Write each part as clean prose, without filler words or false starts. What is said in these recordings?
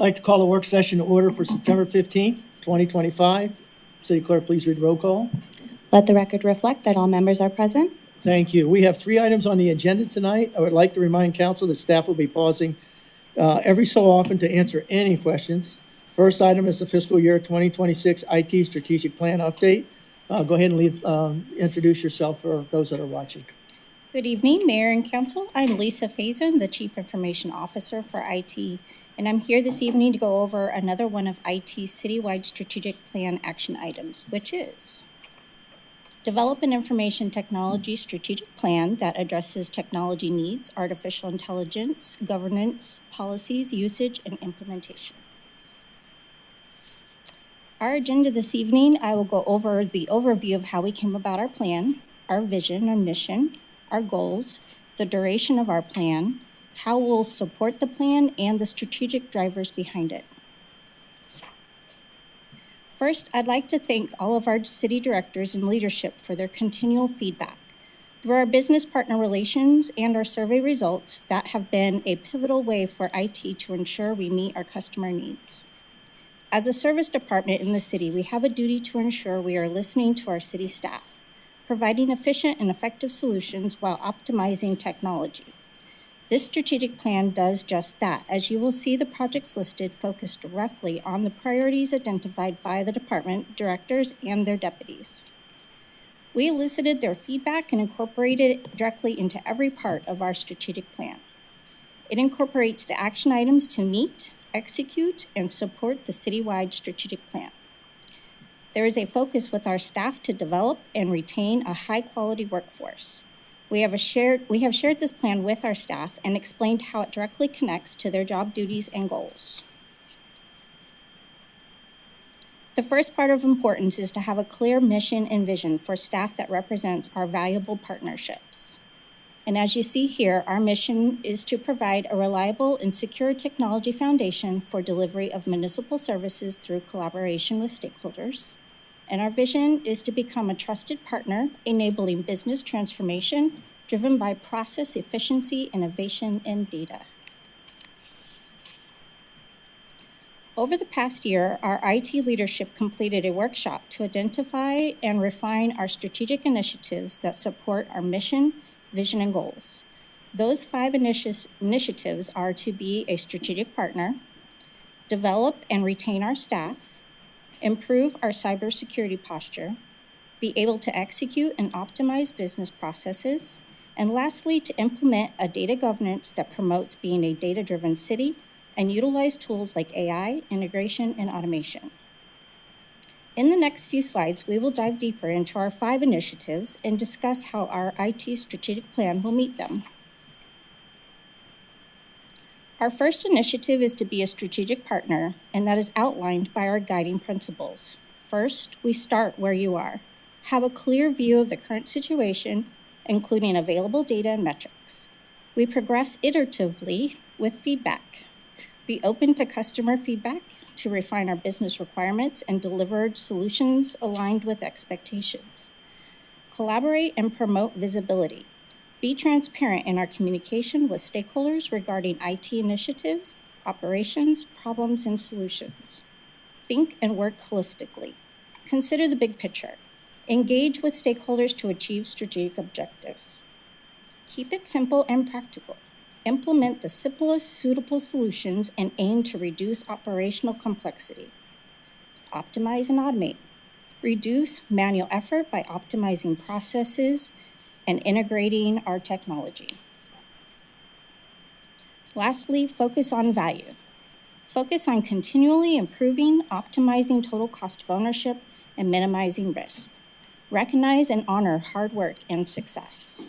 like to call the work session to order for September 15th, 2025. City Clerk, please read roll call. Let the record reflect that all members are present. Thank you. We have 3 items on the agenda tonight. I would like to remind council that staff will be pausing every so often to answer any questions. First item is the fiscal year 2026 IT strategic plan update. Go ahead and introduce yourself for those that are watching. Good evening, Mayor and Council. I'm Lisa Faison, the Chief Information Officer for IT, and I'm here this evening to go over another one of IT's citywide strategic plan action items, which is develop an information technology strategic plan that addresses technology needs, artificial intelligence, governance, policies, usage, and implementation. Our agenda this evening, I will go over the overview of how we came about our plan, our vision, our mission, our goals, the duration of our plan, how we'll support the plan, and the strategic drivers behind it. First, I'd like to thank all of our city directors and leadership for their continual feedback. Through our business partner relations and our survey results, that have been a pivotal way for IT to ensure we meet our customer needs. As a service department in the city, we have a duty to ensure we are listening to our city staff, providing efficient and effective solutions while optimizing technology. This strategic plan does just that, as you will see the projects listed focus directly on the priorities identified by the department directors and their deputies. We elicited their feedback and incorporated it directly into every part of our strategic plan. It incorporates the action items to meet, execute, and support the citywide strategic plan. There is a focus with our staff to develop and retain a high-quality workforce. We have shared this plan with our staff and explained how it directly connects to their job duties and goals. The first part of importance is to have a clear mission and vision for staff that represents our valuable partnerships. And as you see here, our mission is to provide a reliable and secure technology foundation for delivery of municipal services through collaboration with stakeholders. And our vision is to become a trusted partner, enabling business transformation driven by process efficiency, innovation, and data. Over the past year, our IT leadership completed a workshop to identify and refine our strategic initiatives that support our mission, vision, and goals. Those 5 initiatives are to be a strategic partner, develop and retain our staff, improve our cybersecurity posture, be able to execute and optimize business processes, and lastly, to implement a data governance that promotes being a data-driven city and utilize tools like AI, integration, and automation. In the next few slides, we will dive deeper into our 5 initiatives and discuss how our IT strategic plan will meet them. Our first initiative is to be a strategic partner, and that is outlined by our guiding principles. First, we start where you are. Have a clear view of the current situation, including available data and metrics. We progress iteratively with feedback. Be open to customer feedback to refine our business requirements and deliver solutions aligned with expectations. Collaborate and promote visibility. Be transparent in our communication with stakeholders regarding IT initiatives, operations, problems, and solutions. Think and work holistically. Consider the big picture. Engage with stakeholders to achieve strategic objectives. Keep it simple and practical. Implement the simplest suitable solutions and aim to reduce operational complexity. Optimize and automate. Reduce manual effort by optimizing processes and integrating our technology. Lastly, focus on value. Focus on continually improving, optimizing total cost of ownership, and minimizing risk. Recognize and honor hard work and success.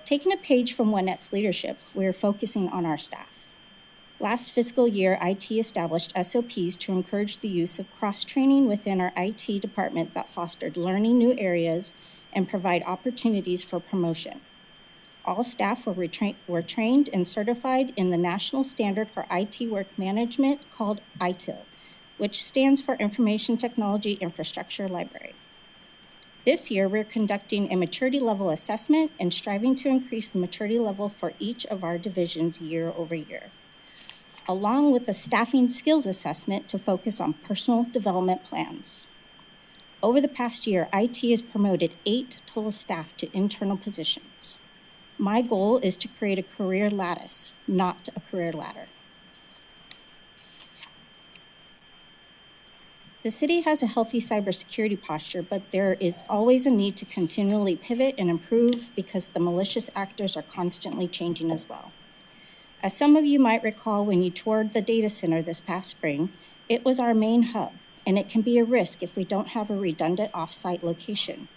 Taking a page from Winette's leadership, we are focusing on our staff. Last fiscal year, IT established SOPs to encourage the use of cross-training within our IT department that fostered learning new areas and provide opportunities for promotion. All staff were trained and certified in the National Standard for IT Work Management called ITIL, which stands for Information Technology Infrastructure Library. This year, we're conducting a maturity level assessment and striving to increase the maturity level for each of our divisions year over year, along with the staffing skills assessment to focus on personal development plans. Over the past year, IT has promoted 8 total staff to internal positions. My goal is to create a career lattice, not a career ladder. The city has a healthy cybersecurity posture, but there is always a need to continually pivot and improve because the malicious actors are constantly changing as well. As some of you might recall when you toured the data center this past spring, it was our main hub, and it can be a risk if we don't have a redundant off-site location.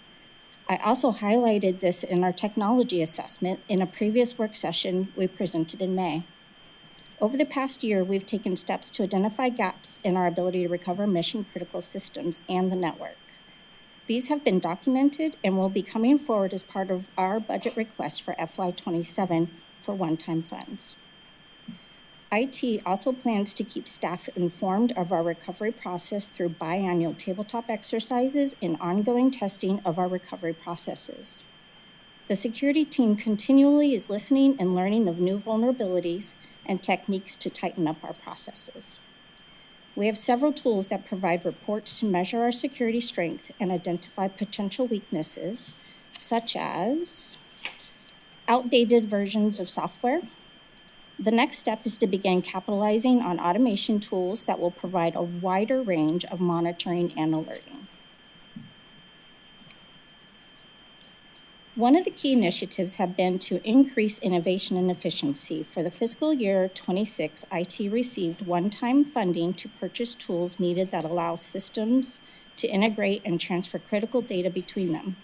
I also highlighted this in our technology assessment in a previous work session we presented in May. Over the past year, we've taken steps to identify gaps in our ability to recover mission-critical systems and the network. These have been documented and will be coming forward as part of our budget request for FY27 for one-time funds. IT also plans to keep staff informed of our recovery process through biannual tabletop exercises and ongoing testing of our recovery processes. The security team continually is listening and learning of new vulnerabilities and techniques to tighten up our processes. We have several tools that provide reports to measure our security strength and identify potential weaknesses, such as outdated versions of software. The next step is to begin capitalizing on automation tools that will provide a wider range of monitoring and alerting. One of the key initiatives have been to increase innovation and efficiency. For the fiscal year 26, IT received one-time funding to purchase tools needed that allow systems to integrate and transfer critical data between them.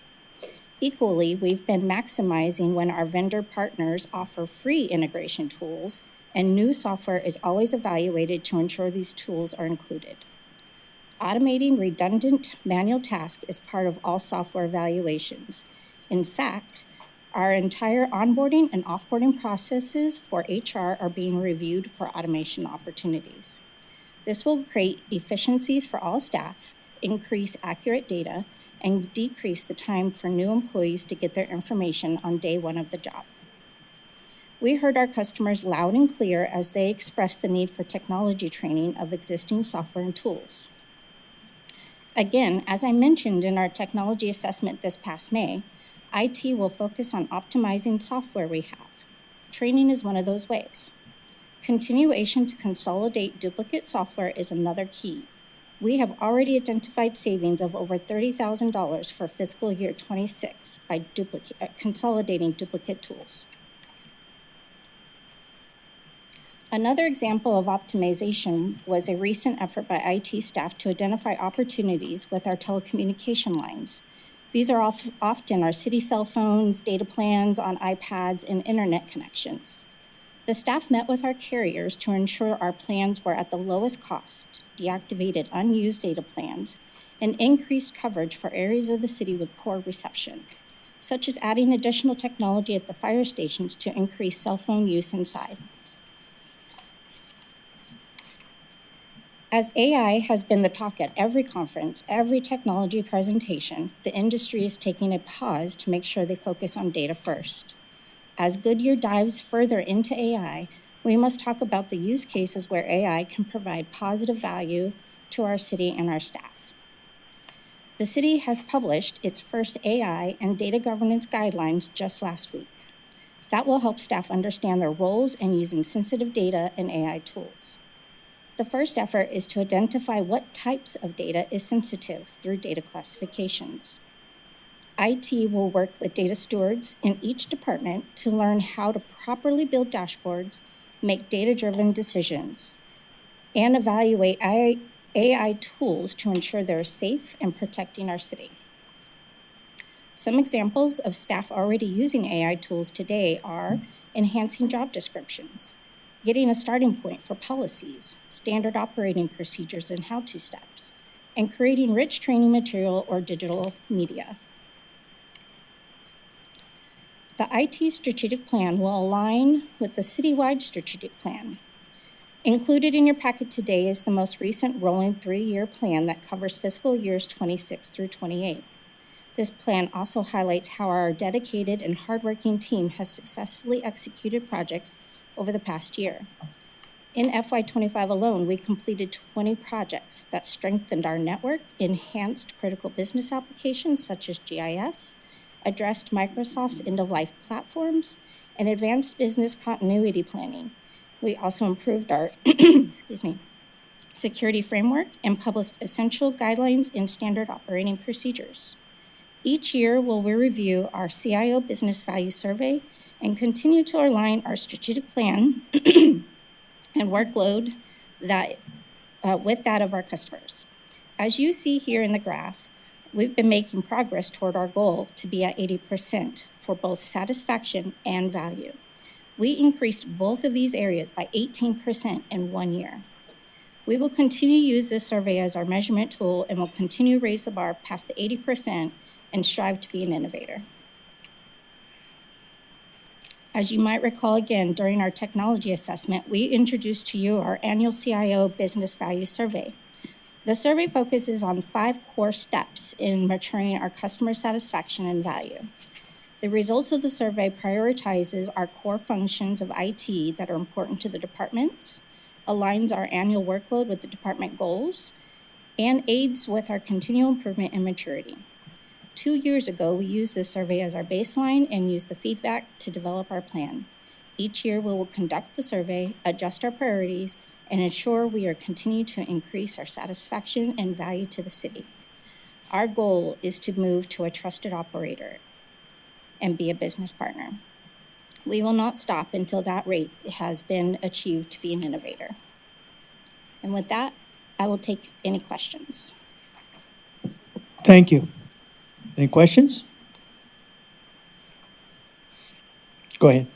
Equally, we've been maximizing when our vendor partners offer free integration tools, and new software is always evaluated to ensure these tools are included. Automating redundant manual tasks is part of all software evaluations. In fact, our entire onboarding and offboarding processes for HR are being reviewed for automation opportunities. This will create efficiencies for all staff, increase accurate data, and decrease the time for new employees to get their information on day one of the job. We heard our customers loud and clear as they expressed the need for technology training of existing software and tools. Again, as I mentioned in our technology assessment this past May, IT will focus on optimizing software we have. Training is one of those ways. Continuation to consolidate duplicate software is another key. We have already identified savings of over $30,000 for fiscal year 26 by consolidating duplicate tools. Another example of optimization was a recent effort by IT staff to identify opportunities with our telecommunication lines. These are often our city cell phones, data plans on iPads, and internet connections. The staff met with our carriers to ensure our plans were at the lowest cost, deactivated unused data plans, and increased coverage for areas of the city with poor reception, such as adding additional technology at the fire stations to increase cell phone use inside. As AI has been the talk at every conference, every technology presentation, the industry is taking a pause to make sure they focus on data first. As Goodyear dives further into AI, we must talk about the use cases where AI can provide positive value to our city and our staff. The city has published its first AI and data governance guidelines just last week. That will help staff understand their roles in using sensitive data and AI tools. The first effort is to identify what types of data is sensitive through data classifications. IT will work with data stewards in each department to learn how to properly build dashboards, make data-driven decisions, and evaluate AI tools to ensure they're safe and protecting our city. Some examples of staff already using AI tools today are enhancing job descriptions, getting a starting point for policies, standard operating procedures and how-to steps, and creating rich training material or digital media. The IT strategic plan will align with the citywide strategic plan. Included in your packet today is the most recent rolling 3-year plan that covers fiscal years 26 through 28. This plan also highlights how our dedicated and hardworking team has successfully executed projects over the past year. In FY25 alone, we completed 20 projects that strengthened our network, enhanced critical business applications such as GIS, addressed Microsoft's end-of-life platforms, and advanced business continuity planning. We also improved our security framework and published essential guidelines and standard operating procedures. Each year, we'll review our CIO Business Value Survey and continue to align our strategic plan and workload with that of our customers. As you see here in the graph, we've been making progress toward our goal to be at 80% for both satisfaction and value. We increased both of these areas by 18% in 1 year. We will continue to use this survey as our measurement tool and will continue to raise the bar past the 80% and strive to be an innovator. As you might recall again, during our technology assessment, we introduced to you our annual CIO Business Value Survey. The survey focuses on 5 core steps in maturing our customer satisfaction and value. The results of the survey prioritizes our core functions of IT that are important to the departments, aligns our annual workload with the department goals, and aids with our continual improvement and maturity. 2 years ago, we used this survey as our baseline and used the feedback to develop our plan. Each year, we will conduct the survey, adjust our priorities, and ensure we are continuing to increase our satisfaction and value to the city. Our goal is to move to a trusted operator and be a business partner. We will not stop until that rate has been achieved to be an innovator. And with that, I will take any questions. Thank you. Any questions? Go ahead.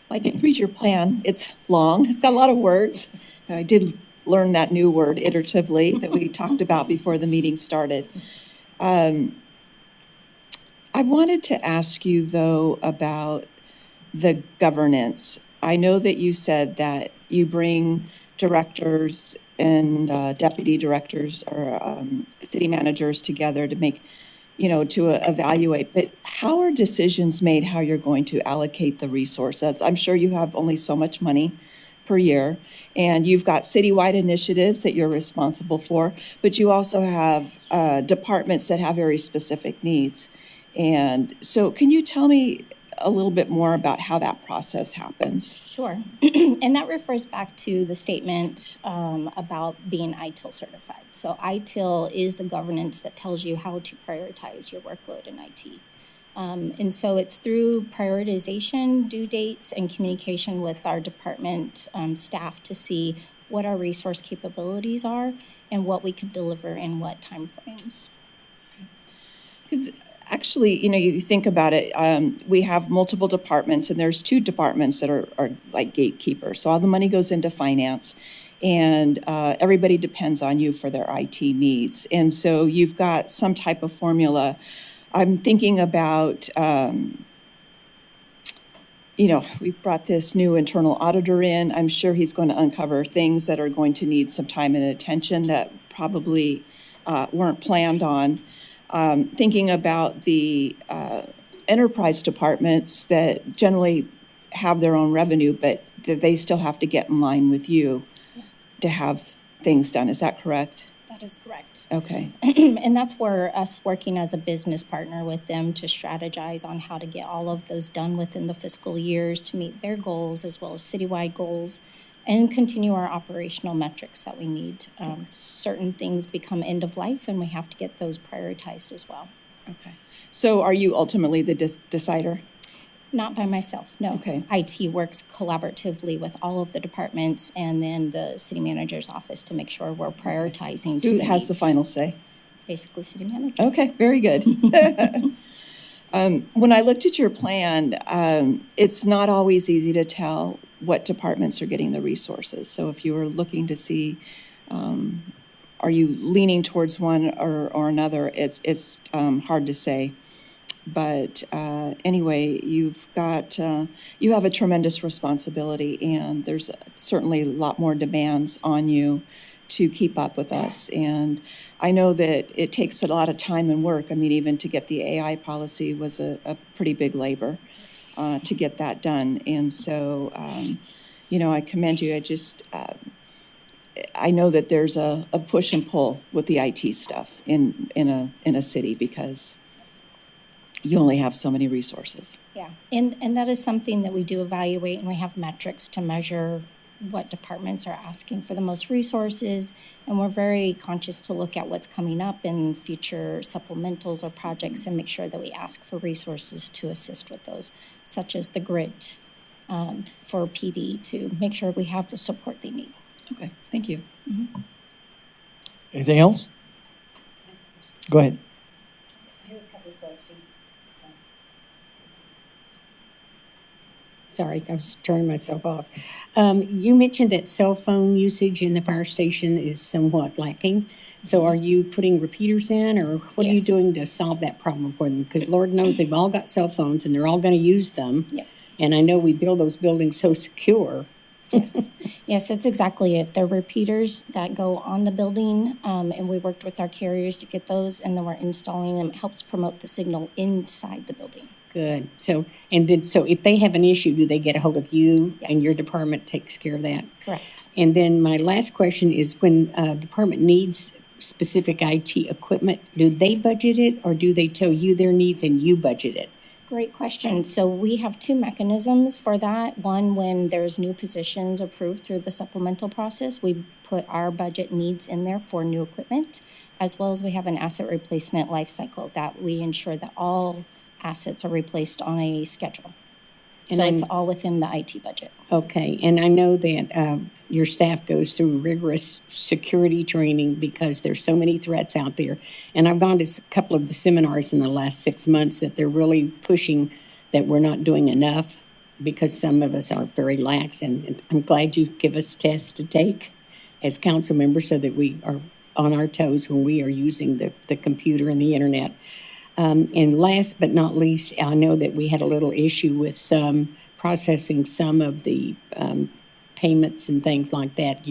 I did read your plan. It's long. It's got a lot of words. I did learn that new word, iteratively, that we talked about before the meeting started. I wanted to ask you, though, about the governance. I know that you said that you bring directors and deputy directors or city managers together to make, to evaluate. But how are decisions made how you're going to allocate the resources? I'm sure you have only so much money per year, and you've got citywide initiatives that you're responsible for, but you also have departments that have very specific needs. And so can you tell me a little bit more about how that process happens? Sure. And that refers back to the statement about being ITIL certified. So ITIL is the governance that tells you how to prioritize your workload in IT. And so it's through prioritization, due dates, and communication with our department staff to see what our resource capabilities are and what we can deliver in what timeframes. Because actually, you think about it, we have multiple departments, and there's 2 departments that are like gatekeepers. So all the money goes into finance, and everybody depends on you for their IT needs. And so you've got some type of formula. I'm thinking about, we've brought this new internal auditor in. I'm sure he's going to uncover things that are going to need some time and attention that probably weren't planned on. Thinking about the enterprise departments that generally have their own revenue, but they still have to get in line with you. Yes. To have things done. Is that correct? That is correct. Okay. And that's where us working as a business partner with them to strategize on how to get all of those done within the fiscal years to meet their goals as well as citywide goals and continue our operational metrics that we need. Certain things become end of life, and we have to get those prioritized as well. Okay. So are you ultimately the decider? Not by myself, no. Okay. IT works collaboratively with all of the departments and then the city manager's office to make sure we're prioritizing. Who has the final say? Basically, city manager. Okay, very good. When I looked at your plan, it's not always easy to tell what departments are getting the resources. So if you were looking to see, are you leaning towards one or another, it's hard to say. But anyway, you have a tremendous responsibility, and there's certainly a lot more demands on you to keep up with us. And I know that it takes a lot of time and work. I mean, even to get the AI policy was a pretty big labor to get that done. And so, I commend you. I know that there's a push and pull with the IT stuff in a city because you only have so many resources. Yeah, and that is something that we do evaluate, and we have metrics to measure what departments are asking for the most resources, and we're very conscious to look at what's coming up in future supplementals or projects and make sure that we ask for resources to assist with those, such as the grit for PD, to make sure we have the support they need. Okay, thank you. Anything else? Go ahead. I have a couple of questions. Sorry, I was turning myself off. You mentioned that cell phone usage in the fire station is somewhat lacking. So are you putting repeaters in, or what are you Yes. doing to solve that problem for them? Because Lord knows they've all got cell phones and they're all going to use them. Yep. And I know we build those buildings so secure. Yes, yes, that's exactly it. They're repeaters that go on the building, and we worked with our carriers to get those, and then we're installing them. It helps promote the signal inside the building. Good. So if they have an issue, do they get a hold of you and Yes. your department takes care of that? Correct. And then my last question is, when a department needs specific IT equipment, do they budget it, or do they tell you their needs and you budget it? Great question. So we have two mechanisms for that. One, when there's new positions approved through the supplemental process, we put our budget needs in there for new equipment, as well as we have an asset replacement life cycle that we ensure that all assets are replaced on a schedule. And So I'm- it's all within the IT budget. Okay, and I know that your staff goes through rigorous security training because there's so many threats out there. And I've gone to a couple of the seminars in the last 6 months that they're really pushing that we're not doing enough because some of us are very lax. And I'm glad you give us tests to take as council members so that we are on our toes when we are using the computer and the internet. And last but not least, I know that we had a little issue with processing some of the payments and things like that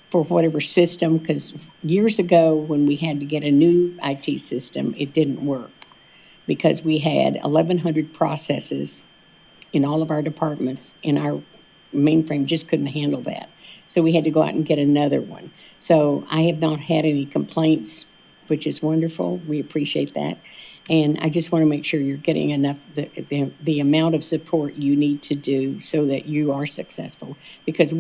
for whatever system, because years ago when we had to get a new IT system, it didn't work because we had 1,100 processes in all of our departments, and our mainframe just couldn't handle that. So we had to go out and get another one. So I have not had any complaints, which is wonderful. We appreciate that. And I just want to make sure you're getting enough, the amount of support you need to do so that you are successful. Because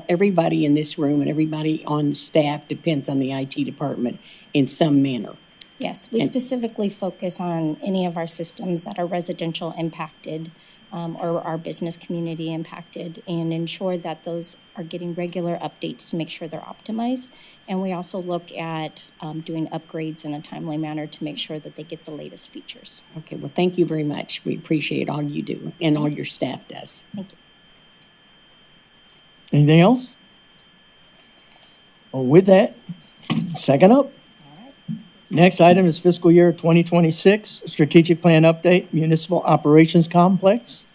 everybody in this room and everybody on staff depends on the IT department in some manner. Yes, we specifically focus on any of our systems that are residential impacted or our business community impacted, and ensure that those are getting regular updates to make sure they're optimized. And we also look at doing upgrades in a timely manner to make sure that they get the latest features. Okay, well, thank you very much. We appreciate all you do and all your staff does. Thank you. Anything else? Well, with that, second up. Next item is fiscal year 2026 strategic plan update, municipal operations complex.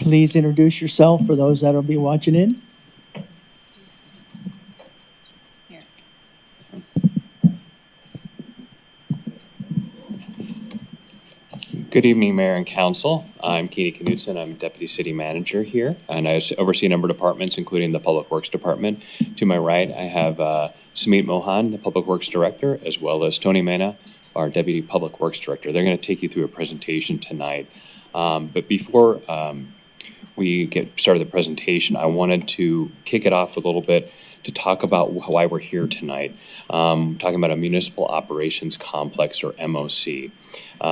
Please introduce yourself for those that'll be watching in. Good evening, Mayor and Council. I'm Katie Knudsen. I'm Deputy City Manager here, and I oversee a number of departments, including the Public Works Department. To my right, I have Sumit Mohan, the Public Works Director, as well as Tony Mena, our Deputy Public Works Director. They're going to take you through a presentation tonight. But before we get started the presentation, I wanted to kick it off a little bit to talk about why we're here tonight, talking about a municipal operations complex, or MOC.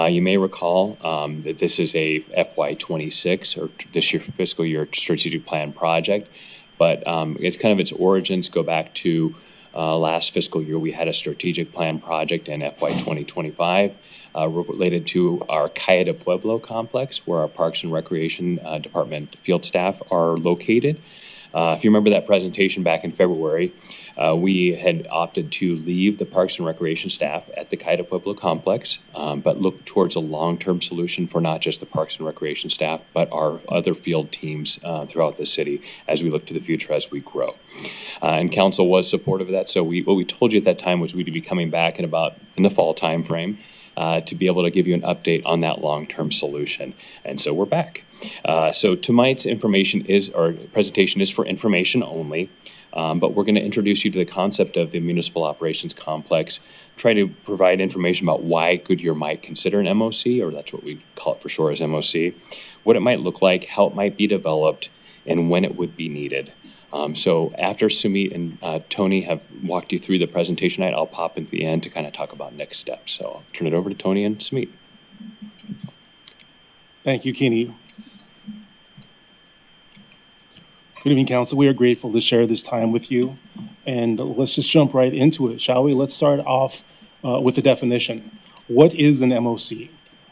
You may recall that this is a FY26, or this year fiscal year strategic plan project, but its origins go back to last fiscal year. We had a strategic plan project in FY 2025 related to our Calle de Pueblo complex, where our Parks and Recreation Department field staff are located. If you remember that presentation back in February, we had opted to leave the Parks and Recreation staff at the Caida Pueblo complex, but look towards a long-term solution for not just the Parks and Recreation staff, but our other field teams throughout the city as we look to the future as we grow. And council was supportive of that. So what we told you at that time was we'd be coming back in the fall timeframe to be able to give you an update on that long-term solution. And so we're back. So tonight's presentation is for information only, but we're going to introduce you to the concept of the Municipal Operations Complex, try to provide information about why Goodyear might consider an MOC, or that's what we call it for short as MOC, what it might look like, how it might be developed, and when it would be needed. So after Sumit and Tony have walked you through the presentation tonight, I'll pop into the end to kind of talk about next steps. So I'll turn it over to Tony and Sumit. Thank you, Keeney. Good evening, Council. We are grateful to share this time with you. And let's just jump right into it, shall we? Let's start off with the definition. What is an MOC?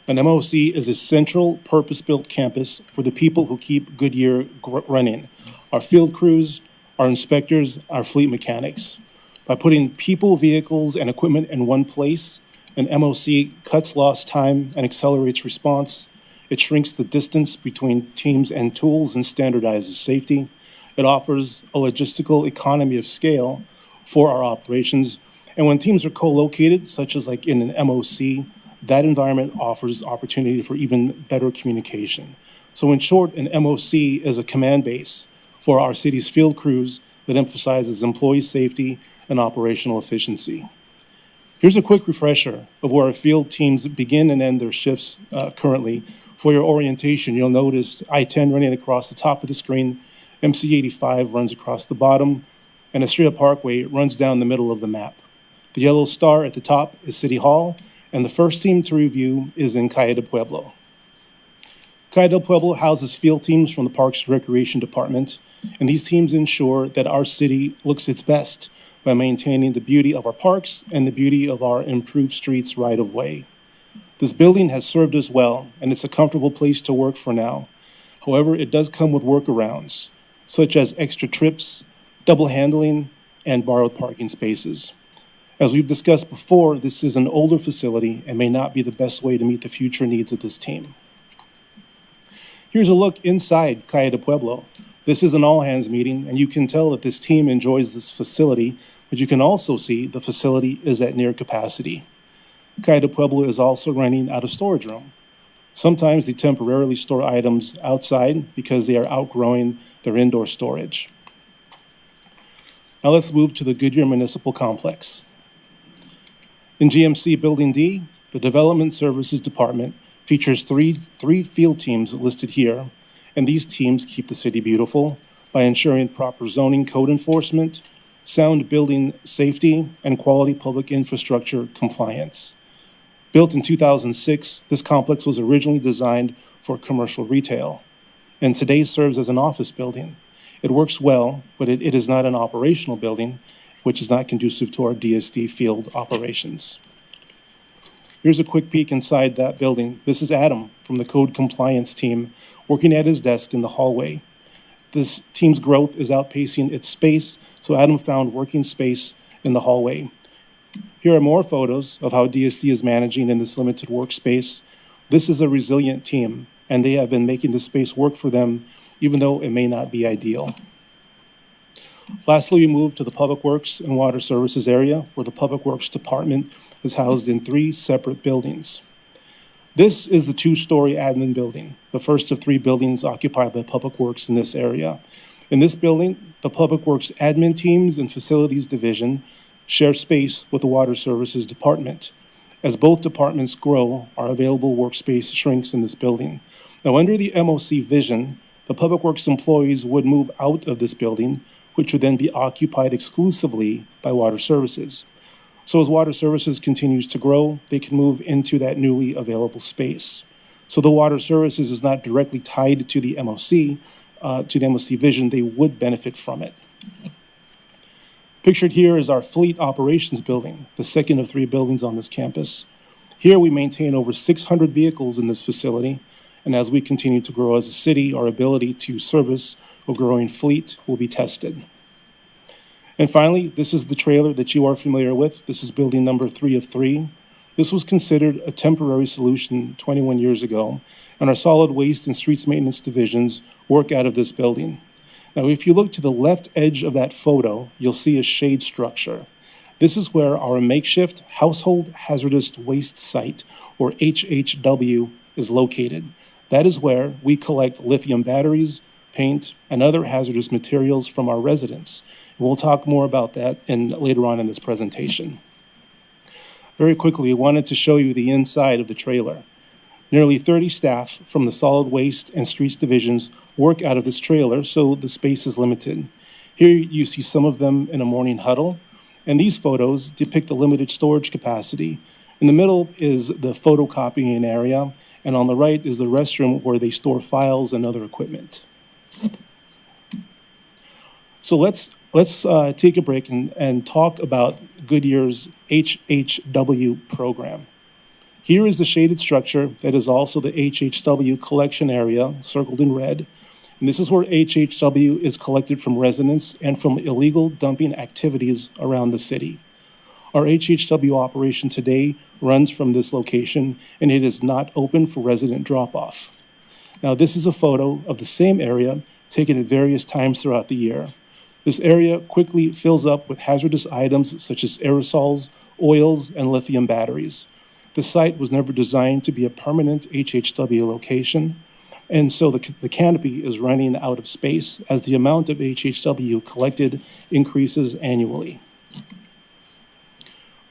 An MOC is a central purpose-built campus for the people who keep Goodyear running. Our field crews, our inspectors, our fleet mechanics. By putting people, vehicles, and equipment in one place, an MOC cuts lost time and accelerates response. It shrinks the distance between teams and tools and standardizes safety. It offers a logistical economy of scale for our operations. And when teams are co-located, such as like in an MOC, that environment offers opportunity for even better communication. So in short, an MOC is a command base for our city's field crews that emphasizes employee safety and operational efficiency. Here's a quick refresher of where our field teams begin and end their shifts currently. For your orientation, you'll notice I-10 running across the top of the screen, MC-85 runs across the bottom, and Estrella Parkway runs down the middle of the map. The yellow star at the top is City Hall, and the first team to review is in Caida Pueblo. Caida Pueblo houses field teams from the Parks and Recreation Department, and these teams ensure that our city looks its best by maintaining the beauty of our parks and the beauty of our improved streets right of way. This building has served us well, and it's a comfortable place to work for now. However, it does come with workarounds, such as extra trips, double handling, and borrowed parking spaces. As we've discussed before, this is an older facility and may not be the best way to meet the future needs of this team. Here's a look inside Caida Pueblo. This is an all-hands meeting, and you can tell that this team enjoys this facility, but you can also see the facility is at near capacity. Caida Pueblo is also running out of storage room. Sometimes they temporarily store items outside because they are outgrowing their indoor storage. Now let's move to the Goodyear Municipal Complex. In GMC Building D, the Development Services Department features three field teams listed here, and these teams keep the city beautiful by ensuring proper zoning code enforcement, sound building safety, and quality public infrastructure compliance. Built in 2006, this complex was originally designed for commercial retail, and today serves as an office building. It works well, but it is not an operational building, which is not conducive to our DSD field operations. Here's a quick peek inside that building. This is Adam from the code compliance team working at his desk in the hallway. This team's growth is outpacing its space, so Adam found working space in the hallway. Here are more photos of how DSD is managing in this limited workspace. This is a resilient team, and they have been making this space work for them, even though it may not be ideal. Lastly, we move to the Public Works and Water Services area, where the Public Works Department is housed in 3 separate buildings. This is the 2-story admin building, the first of 3 buildings occupied by Public Works in this area. In this building, the Public Works admin teams and facilities division share space with the Water Services Department. As both departments grow, our available workspace shrinks in this building. Now, under the MOC vision, the Public Works employees would move out of this building, which would then be occupied exclusively by Water Services. So as Water Services continues to grow, they can move into that newly available space. So the Water Services is not directly tied to the MOC vision, they would benefit from it. Pictured here is our Fleet Operations Building, the second of 3 buildings on this campus. Here we maintain over 600 vehicles in this facility, And as we continue to grow as a city, our ability to service a growing fleet will be tested. And finally, this is the trailer that you are familiar with. This is building number 3 of 3. This was considered a temporary solution 21 years ago, and our solid waste and streets maintenance divisions work out of this building. Now, if you look to the left edge of that photo, you'll see a shade structure. This is where our makeshift household hazardous waste site, or HHW, is located. That is where we collect lithium batteries, paint, and other hazardous materials from our residents. We'll talk more about that later on in this presentation. Very quickly, I wanted to show you the inside of the trailer. Nearly 30 staff from the solid waste and streets divisions work out of this trailer, so the space is limited. Here you see some of them in a morning huddle, and these photos depict the limited storage capacity. In the middle is the photocopying area, and on the right is the restroom where they store files and other equipment. So let's take a break and talk about Goodyear's HHW program. Here is the shaded structure that is also the HHW collection area, circled in red. And this is where HHW is collected from residents and from illegal dumping activities around the city. Our HHW operation today runs from this location, and it is not open for resident drop-off. Now, this is a photo of the same area taken at various times throughout the year. This area quickly fills up with hazardous items such as aerosols, oils, and lithium batteries. The site was never designed to be a permanent HHW location, and so the canopy is running out of space as the amount of HHW collected increases annually.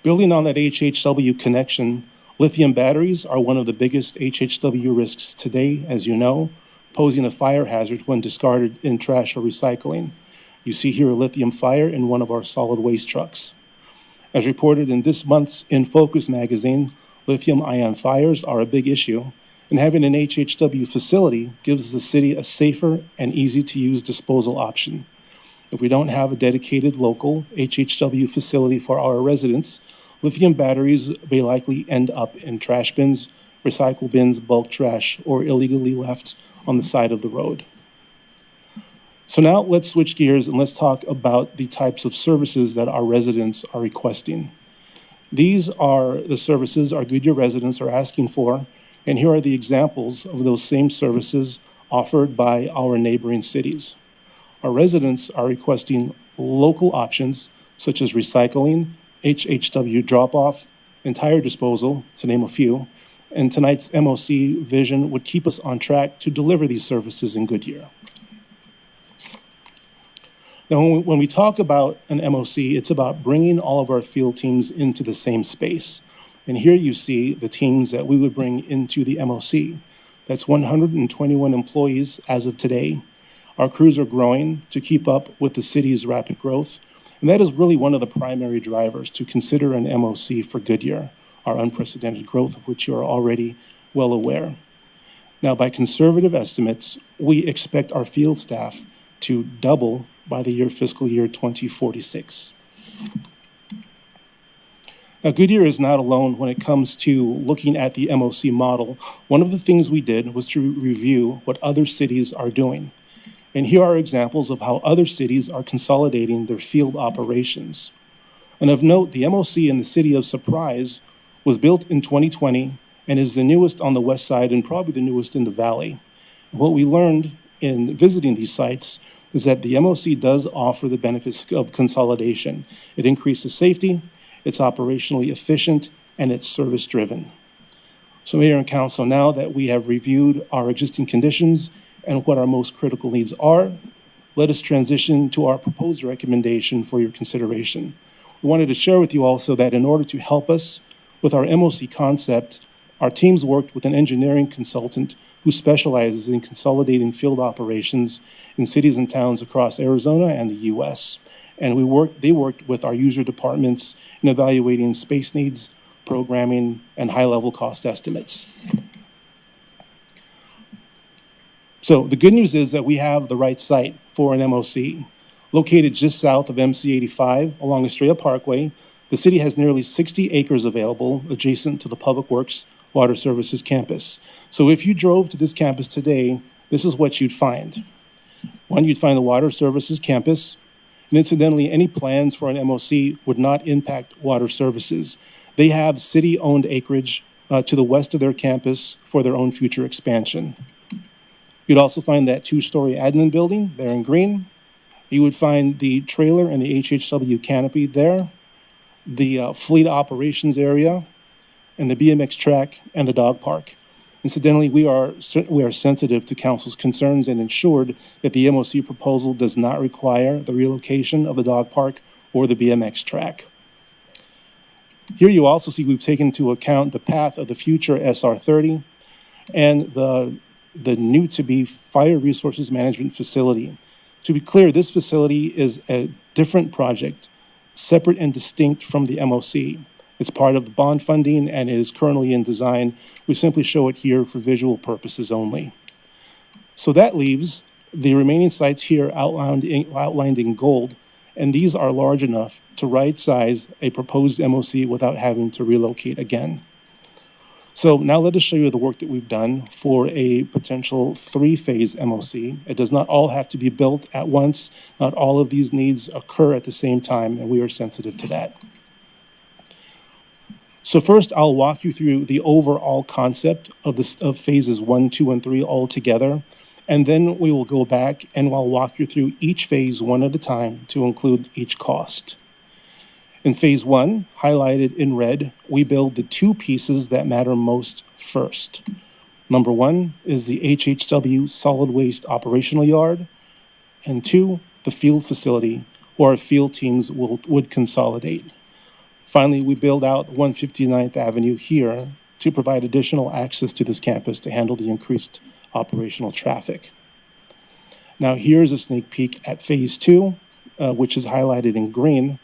Building on that HHW connection, lithium batteries are one of the biggest HHW risks today, as you know, posing a fire hazard when discarded in trash or recycling. You see here a lithium fire in one of our solid waste trucks. As reported in this month's In Focus magazine, lithium-ion fires are a big issue, and having an HHW facility gives the city a safer and easy-to-use disposal option. If we don't have a dedicated local HHW facility for our residents, lithium batteries may likely end up in trash bins, recycle bins, bulk trash, or illegally left on the side of the road. So now let's switch gears and let's talk about the types of services that our residents are requesting. These are the services our Goodyear residents are asking for, and here are the examples of those same services offered by our neighboring cities. Our residents are requesting local options such as recycling, HHW drop-off, and tire disposal, to name a few, and tonight's MOC vision would keep us on track to deliver these services in Goodyear. Now, when we talk about an MOC, it's about bringing all of our field teams into the same space. And here you see the teams that we would bring into the MOC. That's 121 employees as of today. Our crews are growing to keep up with the city's rapid growth. And that is really one of the primary drivers to consider an MOC for Goodyear, our unprecedented growth of which you are already well aware. Now, by conservative estimates, we expect our field staff to double by the fiscal year 2046. Now, Goodyear is not alone when it comes to looking at the MOC model. One of the things we did was to review what other cities are doing. And here are examples of how other cities are consolidating their field operations. And of note, the MOC in the city of Surprise was built in 2020 and is the newest on the west side and probably the newest in the valley. What we learned in visiting these sites is that the MOC does offer the benefits of consolidation. It increases safety, it's operationally efficient, and it's service-driven. So Mayor and Council, now that we have reviewed our existing conditions and what our most critical needs are, let us transition to our proposed recommendation for your consideration. We wanted to share with you also that in order to help us with our MOC concept, our teams worked with an engineering consultant who specializes in consolidating field operations in cities and towns across Arizona and the U.S. And they worked with our user departments in evaluating space needs, programming, and high-level cost estimates. So the good news is that we have the right site for an MOC. Located just south of MC 85 along Estrella Parkway, the city has nearly 60 acres available adjacent to the Public Works Water Services campus. So if you drove to this campus today, this is what you'd find. One, you'd find the Water Services campus. And incidentally, any plans for an MOC would not impact water services. They have city-owned acreage to the west of their campus for their own future expansion. You'd also find that two-story admin building there in green. You would find the trailer and the HHW canopy there, the fleet operations area, and the BMX track and the dog park. Incidentally, we are sensitive to council's concerns and ensured that the MOC proposal does not require the relocation of the dog park or the BMX track. Here you also see we've taken into account the path of the future SR30 and the new-to-be Fire Resources Management Facility. To be clear, this facility is a different project, separate and distinct from the MOC. It's part of the bond funding and it is currently in design. We simply show it here for visual purposes only. So that leaves the remaining sites here outlined in gold, and these are large enough to right-size a proposed MOC without having to relocate again. So now let us show you the work that we've done for a potential three-phase MOC. It does not all have to be built at once. Not all of these needs occur at the same time, and we are sensitive to that. So first, I'll walk you through the overall concept of phases 1, 2, and 3 all together, and then we will go back and I'll walk you through each phase one at a time to include each cost. In phase 1, highlighted in red, we build the two pieces that matter most first. Number 1 is the HHW solid waste operational yard, and 2, the field facility, where our field teams would consolidate. Finally, we build out 159th Avenue here to provide additional access to this campus to handle the increased operational traffic. Now, here's a sneak peek at phase 2, which is highlighted in green.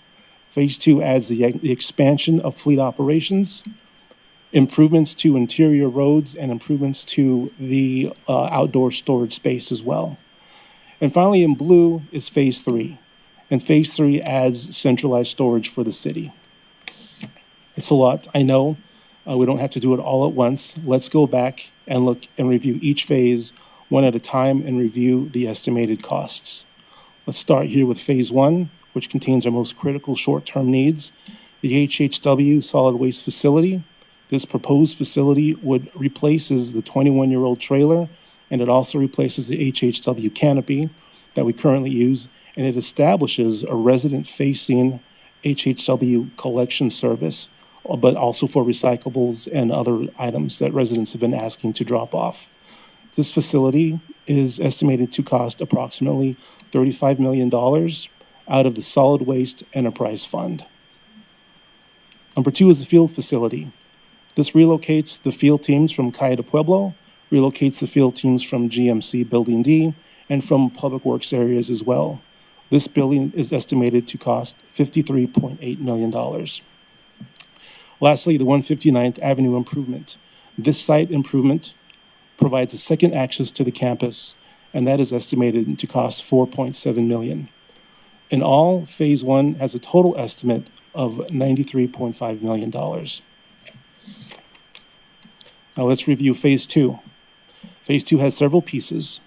Phase 2 adds the expansion of fleet operations, improvements to interior roads, and improvements to the outdoor storage space as well. And finally, in blue is phase 3. And phase 3 adds centralized storage for the city. It's a lot, I know. We don't have to do it all at once. Let's go back and look and review each phase one at a time and review the estimated costs. Let's start here with phase 1, which contains our most critical short-term needs. The HHW solid waste facility. This proposed facility replaces the 21-year-old trailer, and it also replaces the HHW canopy that we currently use, and it establishes a resident-facing HHW collection service, but also for recyclables and other items that residents have been asking to drop off. This facility is estimated to cost approximately $35 million out of the Solid Waste Enterprise Fund. Number 2 is the field facility. This relocates the field teams from Calle de Pueblo, relocates the field teams from GMC Building D, and from Public Works areas as well. This building is estimated to cost $53.8 million. Lastly, the 159th Avenue improvement. This site improvement provides a second access to the campus, and that is estimated to cost $4.7 million. In all, phase 1 has a total estimate of $93.5 million. Now let's review phase 2. Phase 2 has several pieces.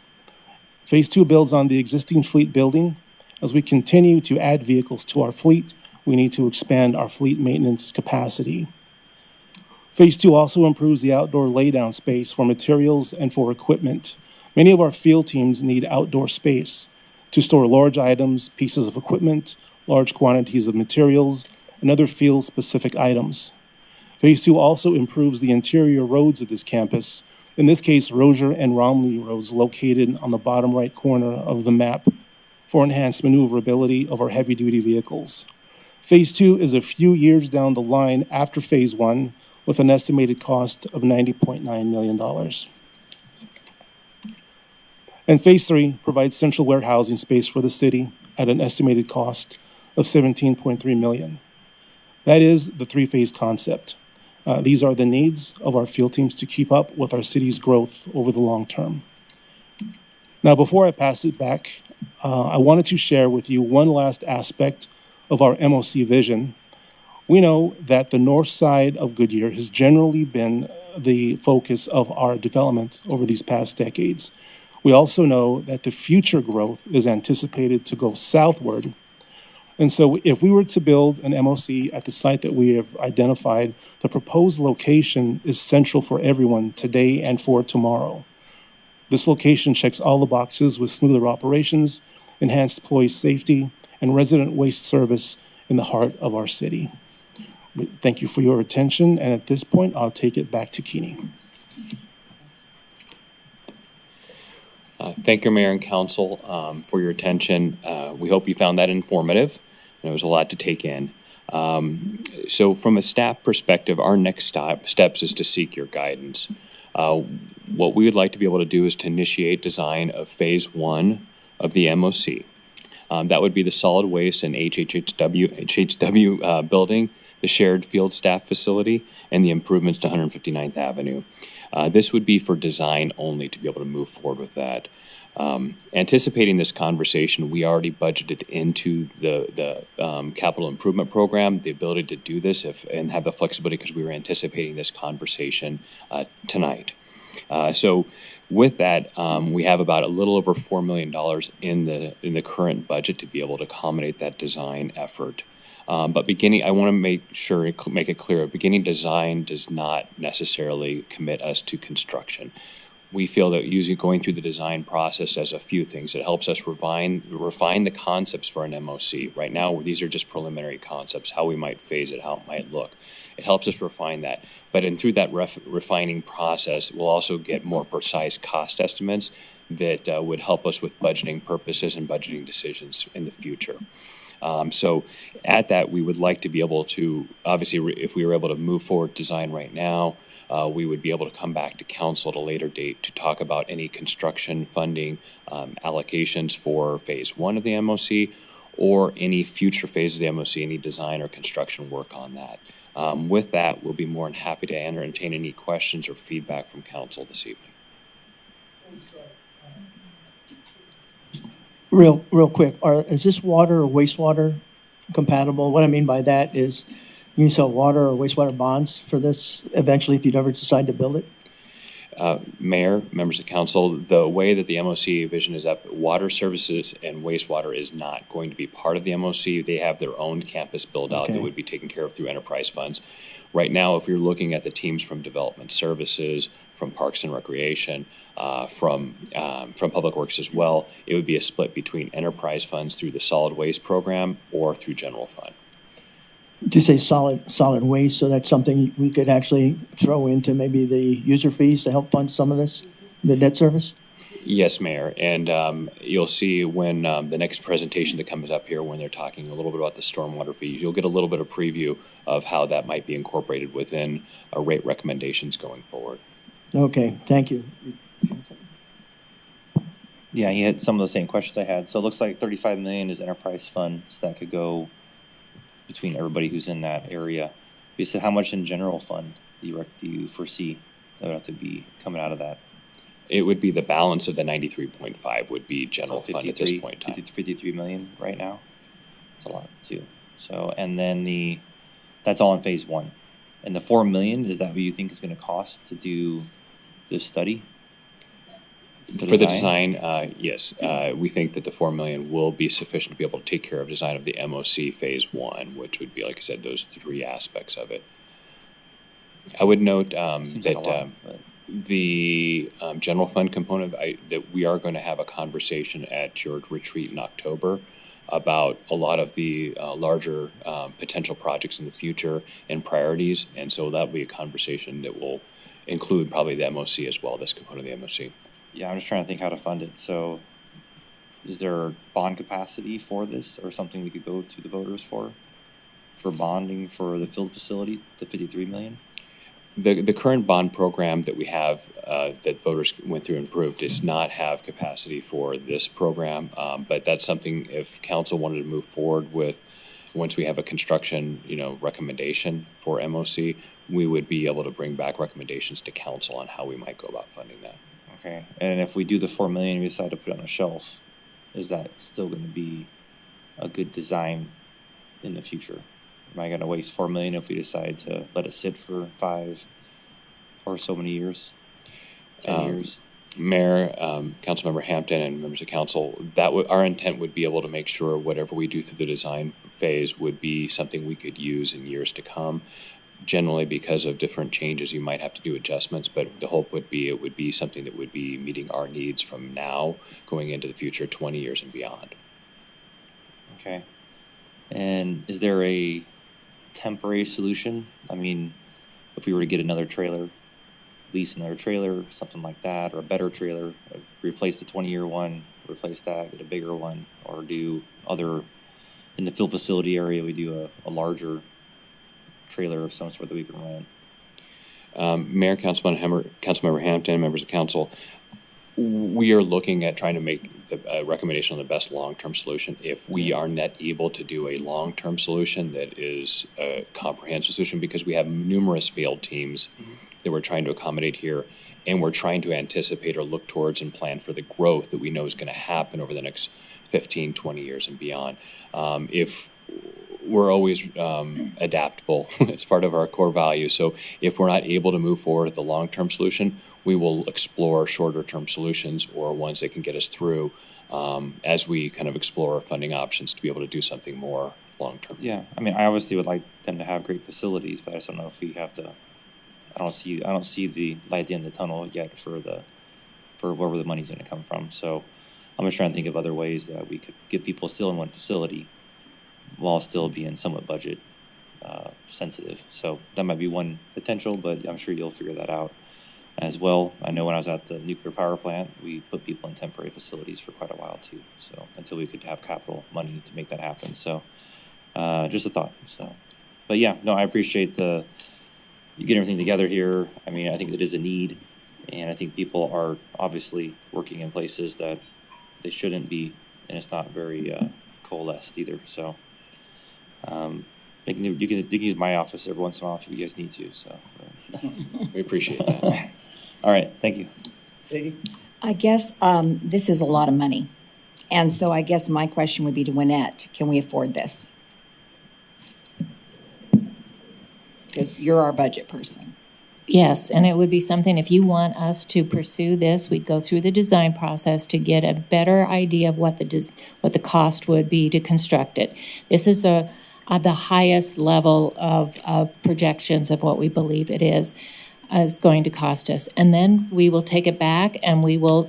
Phase 2 builds on the existing fleet building. As we continue to add vehicles to our fleet, we need to expand our fleet maintenance capacity. Phase 2 also improves the outdoor laydown space for materials and for equipment. Many of our field teams need outdoor space to store large items, pieces of equipment, large quantities of materials, and other field-specific items. Phase 2 also improves the interior roads of this campus, in this case, Rozier and Romney roads located on the bottom right corner of the map for enhanced maneuverability of our heavy-duty vehicles. Phase 2 is a few years down the line after phase 1 with an estimated cost of $90.9 million. And phase 3 provides central warehousing space for the city at an estimated cost of $17.3 million. That is the three-phase concept. These are the needs of our field teams to keep up with our city's growth over the long term. Now, before I pass it back, I wanted to share with you one last aspect of our MOC vision. We know that the north side of Goodyear has generally been the focus of our development over these past decades. We also know that the future growth is anticipated to go southward. And so if we were to build an MOC at the site that we have identified, the proposed location is central for everyone today and for tomorrow. This location checks all the boxes with smoother operations, enhanced employee safety, and resident waste service in the heart of our city. Thank you for your attention, and at this point, I'll take it back to Keeney. Thank you, Mayor and Council, for your attention. We hope you found that informative. And it was a lot to take in. So from a staff perspective, our next steps is to seek your guidance. What we would like to be able to do is to initiate design of phase 1 of the MOC. That would be the solid waste and HHW building, the shared field staff facility, and the improvements to 159th Avenue. This would be for design only to be able to move forward with that. Anticipating this conversation, we already budgeted into the capital improvement program the ability to do this and have the flexibility because we were anticipating this conversation tonight. So with that, we have about a little over $4 million in the current budget to be able to accommodate that design effort. But I want to make it clear, beginning design does not necessarily commit us to construction. We feel that going through the design process does a few things. It helps us refine the concepts for an MOC. Right now, these are just preliminary concepts, how we might phase it, how it might look. It helps us refine that. But through that refining process, we'll also get more precise cost estimates that would help us with budgeting purposes and budgeting decisions in the future. So at that, we would like to be able to, obviously, if we were able to move forward design right now, we would be able to come back to council at a later date to talk about any construction funding allocations for phase 1 of the MOC or any future phases of the MOC, any design or construction work on that. With that, we'll be more than happy to entertain any questions or feedback from council this evening. Real quick, is this water or wastewater compatible? What I mean by that is you can sell water or wastewater bonds for this eventually if you'd ever decide to build it? Mayor, members of council, the way that the MOC vision is up, water services and wastewater is not going to be part of the MOC. They have their own campus build out that would be taken care of through enterprise funds. Right now, if you're looking at the teams from development services, from Parks and Recreation, from Public Works as well, it would be a split between enterprise funds through the solid waste program or through general fund. Did you say solid waste, so that's something we could actually throw into maybe the user fees to help fund some of this, the debt service? Yes, Mayor, and you'll see when the next presentation that comes up here, when they're talking a little bit about the stormwater fees, you'll get a little bit of preview of how that might be incorporated within our rate recommendations going forward. Okay, thank you. Yeah, you had some of the same questions I had. So it looks like 35 million is enterprise funds that could go between everybody who's in that area. You said how much in general fund do you foresee that would have to be coming out of that? It would be the balance of the 93.5 would be general fund at this point in time. 53 million right now. That's a lot too. So, and then that's all in phase 1. And the 4 million, is that what you think is going to cost to do this study? For the design, yes. We think that the 4 million will be sufficient to be able to take care of design of the MOC phase 1, which would be, like I said, those 3 aspects of it. I would note that the general fund component, that we are going to have a conversation at your retreat in October about a lot of the larger potential projects in the future and priorities. And so that'll be a conversation that will include probably the MOC as well, this component of the MOC. Yeah, I'm just trying to think how to fund it. So is there bond capacity for this or something we could go to the voters for bonding for the field facility, the 53 million? The current bond program that we have that voters went through and approved does not have capacity for this program, but that's something if council wanted to move forward with, once we have a construction, recommendation for MOC, we would be able to bring back recommendations to council on how we might go about funding that. Okay, and if we do the 4 million, we decide to put it on a shelf, is that still going to be a good design in the future? Am I gonna waste 4 million if we decide to let it sit for 5 or so many years? 10 years? Mayor, Councilmember Hampton, and members of council, our intent would be able to make sure whatever we do through the design phase would be something we could use in years to come. Generally, because of different changes, you might have to do adjustments, but the hope would be it would be something that would be meeting our needs from now going into the future, 20 years and beyond. Okay. And is there a temporary solution? I mean, if we were to get another trailer, lease another trailer, something like that, or a better trailer, replace the 20-year one, replace that, get a bigger one, or do other, in the field facility area, we do a larger trailer of some sort that we can rent. Mayor, Councilmember Hampton, members of council, we are looking at trying to make the recommendation on the best long-term solution. If we are not able to do a long-term solution that is a comprehensive solution, because we have numerous field teams that we're trying to accommodate here, and we're trying to anticipate or look towards and plan for the growth that we know is going to happen over the next 15, 20 years and beyond. If we're always adaptable. It's part of our core value. So if we're not able to move forward with the long-term solution, we will explore shorter-term solutions or ones that can get us through as we kind of explore our funding options to be able to do something more long-term. Yeah, I mean, I obviously would like them to have great facilities, but I just don't know if we have to. I don't see the light at the end of the tunnel yet for where the money's going to come from. So I'm just trying to think of other ways that we could get people still in one facility while still being somewhat budget sensitive. So that might be one potential, but I'm sure you'll figure that out as well. I know when I was at the nuclear power plant, we put people in temporary facilities for quite a while too. So until we could have capital money to make that happen. So just a thought. So, but yeah, no, I appreciate you get everything together here. I mean, I think it is a need, and I think people are obviously working in places that they shouldn't be, and it's not very coalesced either. So you can use my office every once in a while if you guys need to. So We appreciate that. All right, thank you. Peggy? I guess this is a lot of money. And so I guess my question would be to Lynette, can we afford this? Because you're our budget person. Yes, and it would be something, if you want us to pursue this, we'd go through the design process to get a better idea of what the cost would be to construct it. This is the highest level of projections of what we believe it is going to cost us. And then we will take it back and we'll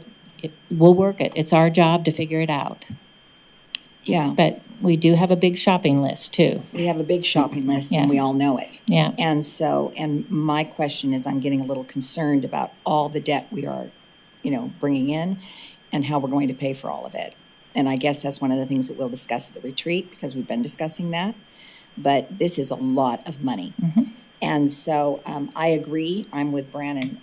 work it. It's our job to figure it out. Yeah, But we do have a big shopping list too. we have a big shopping list and we Yes. all know it. Yeah. And my question is, I'm getting a little concerned about all the debt we are, bringing in and how we're going to pay for all of it. And I guess that's one of the things that we'll discuss at the retreat, because we've been discussing that. But this is a lot of money. Mhm. And so I agree, I'm with Brannon.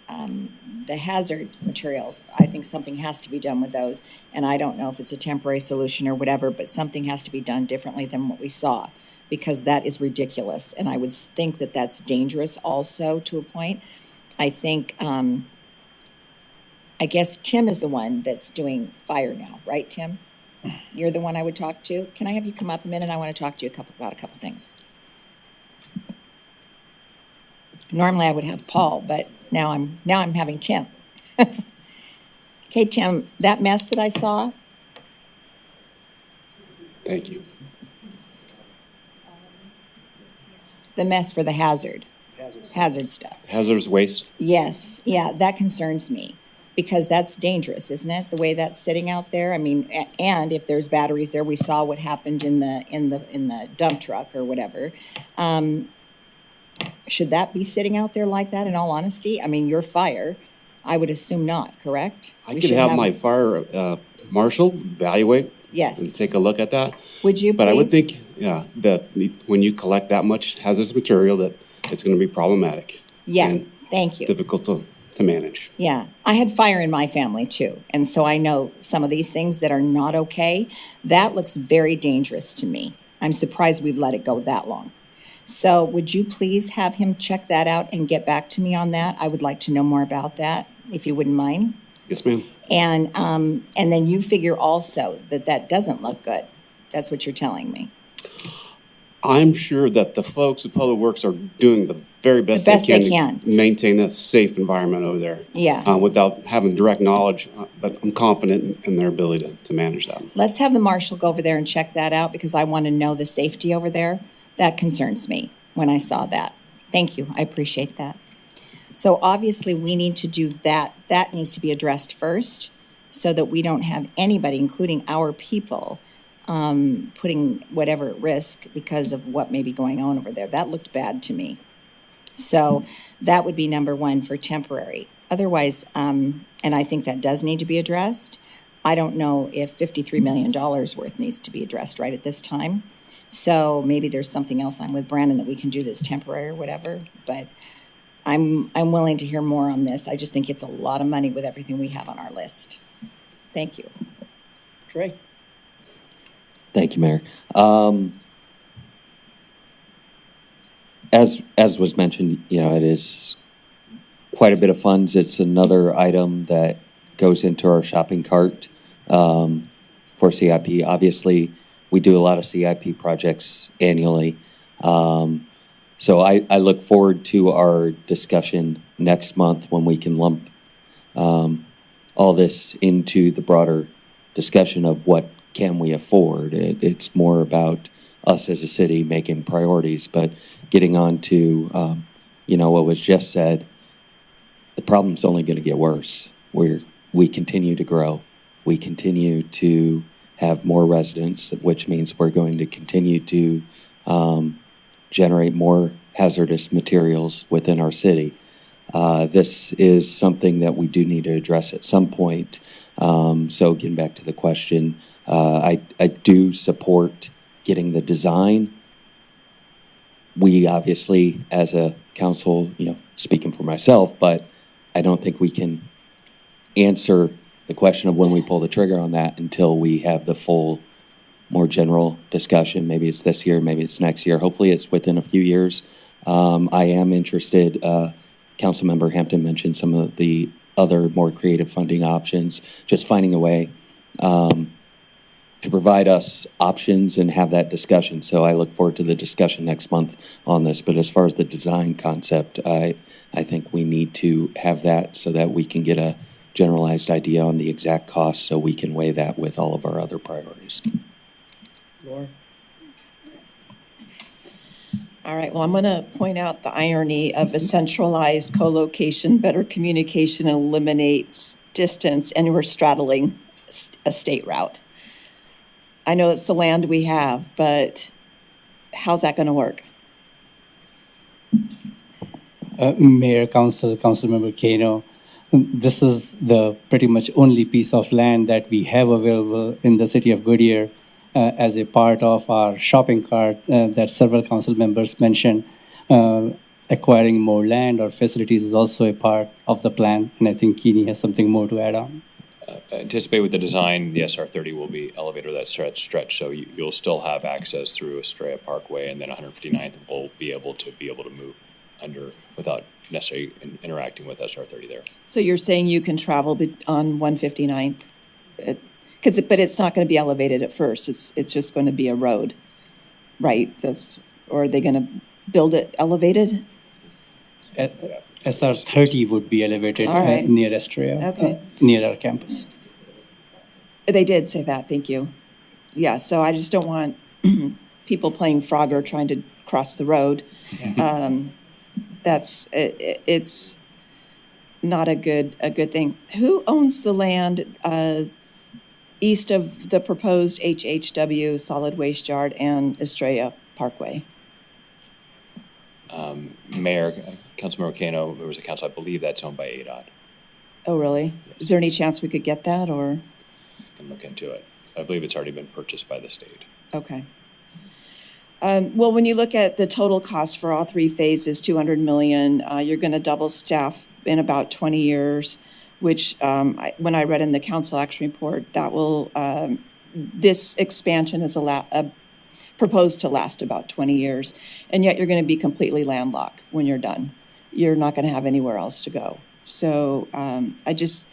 The hazard materials, I think something has to be done with those. And I don't know if it's a temporary solution or whatever, but something has to be done differently than what we saw, because that is ridiculous. And I would think that that's dangerous also to a point. I think, I guess Tim is the one that's doing fire now, right, Tim? You're the one I would talk to. Can I have you come up a minute? I want to talk to you about a couple things. Normally I would have Paul, but now I'm having Tim. Okay, Tim, that mess that I saw, Thank you. the mess for the hazard stuff. Hazardous waste. Yes, yeah, that concerns me, because that's dangerous, isn't it? The way that's sitting out there. I mean, and if there's batteries there, we saw what happened in the dump truck or whatever. Should that be sitting out there like that, in all honesty? I mean, your fire, I would assume not, correct? I We could should have my fire marshal evaluate and Yes, take a look at that. would you please? But I would think, yeah, that when you collect that much hazardous material, that it's going to be problematic. Yeah, and thank you. difficult to manage. Yeah, I had fire in my family too, and so I know some of these things that are not okay. That looks very dangerous to me. I'm surprised we've let it go that long. So would you please have him check that out and get back to me on that? I would like to know more about that, if you wouldn't mind. Yes, ma'am. And then you figure also that doesn't look good. That's what you're telling me. I'm sure that the folks at Public Works are doing the very best, best they they can. can to maintain that safe environment over there. Yeah. Without having direct knowledge, but I'm confident in their ability to manage that. Let's have the marshal go over there and check that out because I want to know the safety over there. That concerns me when I saw that. Thank you. I appreciate that. So obviously we need to do that. That needs to be addressed first so that we don't have anybody, including our people, putting whatever at risk because of what may be going on over there. That looked bad to me. So that would be number one for temporary. Otherwise, and I think that does need to be addressed. I don't know if $53 million worth needs to be addressed right at this time. So maybe there's something else I'm with Brandon that we can do that's temporary or whatever. But I'm willing to hear more on this. I just think it's a lot of money with everything we have on our list. Thank you. Trey? Thank you, Mayor. As was mentioned, it is quite a bit of funds. It's another item that goes into our shopping cart for CIP. Obviously, we do a lot of CIP projects annually. So I look forward to our discussion next month when we can lump all this into the broader discussion of what can we afford. It's more about us as a city making priorities, but getting on to, what was just said, the problem's only going to get worse. We continue to grow. We continue to have more residents, which means we're going to continue to generate more hazardous materials within our city. This is something that we do need to address at some point. So getting back to the question, I do support getting the design. We obviously, as a council, speaking for myself, but I don't think we can answer the question of when we pull the trigger on that until we have the full, more general discussion. Maybe it's this year, maybe it's next year. Hopefully it's within a few years. I am interested, Councilmember Hampton mentioned some of the other more creative funding options, just finding a way to provide us options and have that discussion. So I look forward to the discussion next month on this. But as far as the design concept, I think we need to have that so that we can get a generalized idea on the exact cost so we can weigh that with all of our other priorities. Laura? All right, well, I'm going to point out the irony of a centralized co-location, better communication eliminates distance, and we're straddling a state route. I know it's the land we have, but how's that going to work? Mayor, Councilmember Kano, this is the pretty much only piece of land that we have available in the city of Goodyear as a part of our shopping cart that several council members mentioned. Acquiring more land or facilities is also a part of the plan, and I think Keeney has something more to add on. Anticipate with the design, the SR30 will be elevated that stretch, so you'll still have access through Estrella Parkway, and then 159th will be able to move under without necessarily interacting with SR30 there. So you're saying you can travel on 159th? But it's not going to be elevated at first. It's just going to be a road, right? Or are they going to build it elevated? SR30 would be elevated right. Near Estrella, Okay. Near our campus. They did say that, thank you. Yeah, so I just don't want people playing Frogger trying to cross the road. It's not a good thing. Who owns the land east of the proposed HHW solid waste yard and Estrella Parkway? Mayor, Councilmember Kano, there was a council, I believe that's owned by ADOT. Oh, really? Yes. Is there any chance we could get that, or? Can look into it. I believe it's already been purchased by the state. Okay. Well, when you look at the total cost for all three phases, $200 million, you're going to double staff in about 20 years, which when I read in the council action report, that will, this expansion is proposed to last about 20 years, and yet you're going to be completely landlocked when you're done. You're not going to have anywhere else to go. So I just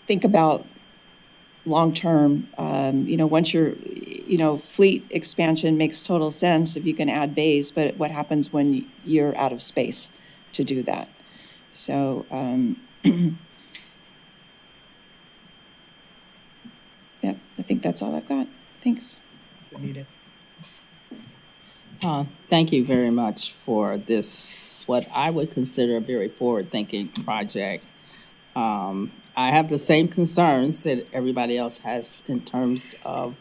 think about long term, once fleet expansion makes total sense if you can add bays, but what happens when you're out of space to do that? So, yeah, I think that's all I've got. Thanks. Anita? Thank you very much for this, what I would consider a very forward-thinking project. I have the same concerns that everybody else has in terms of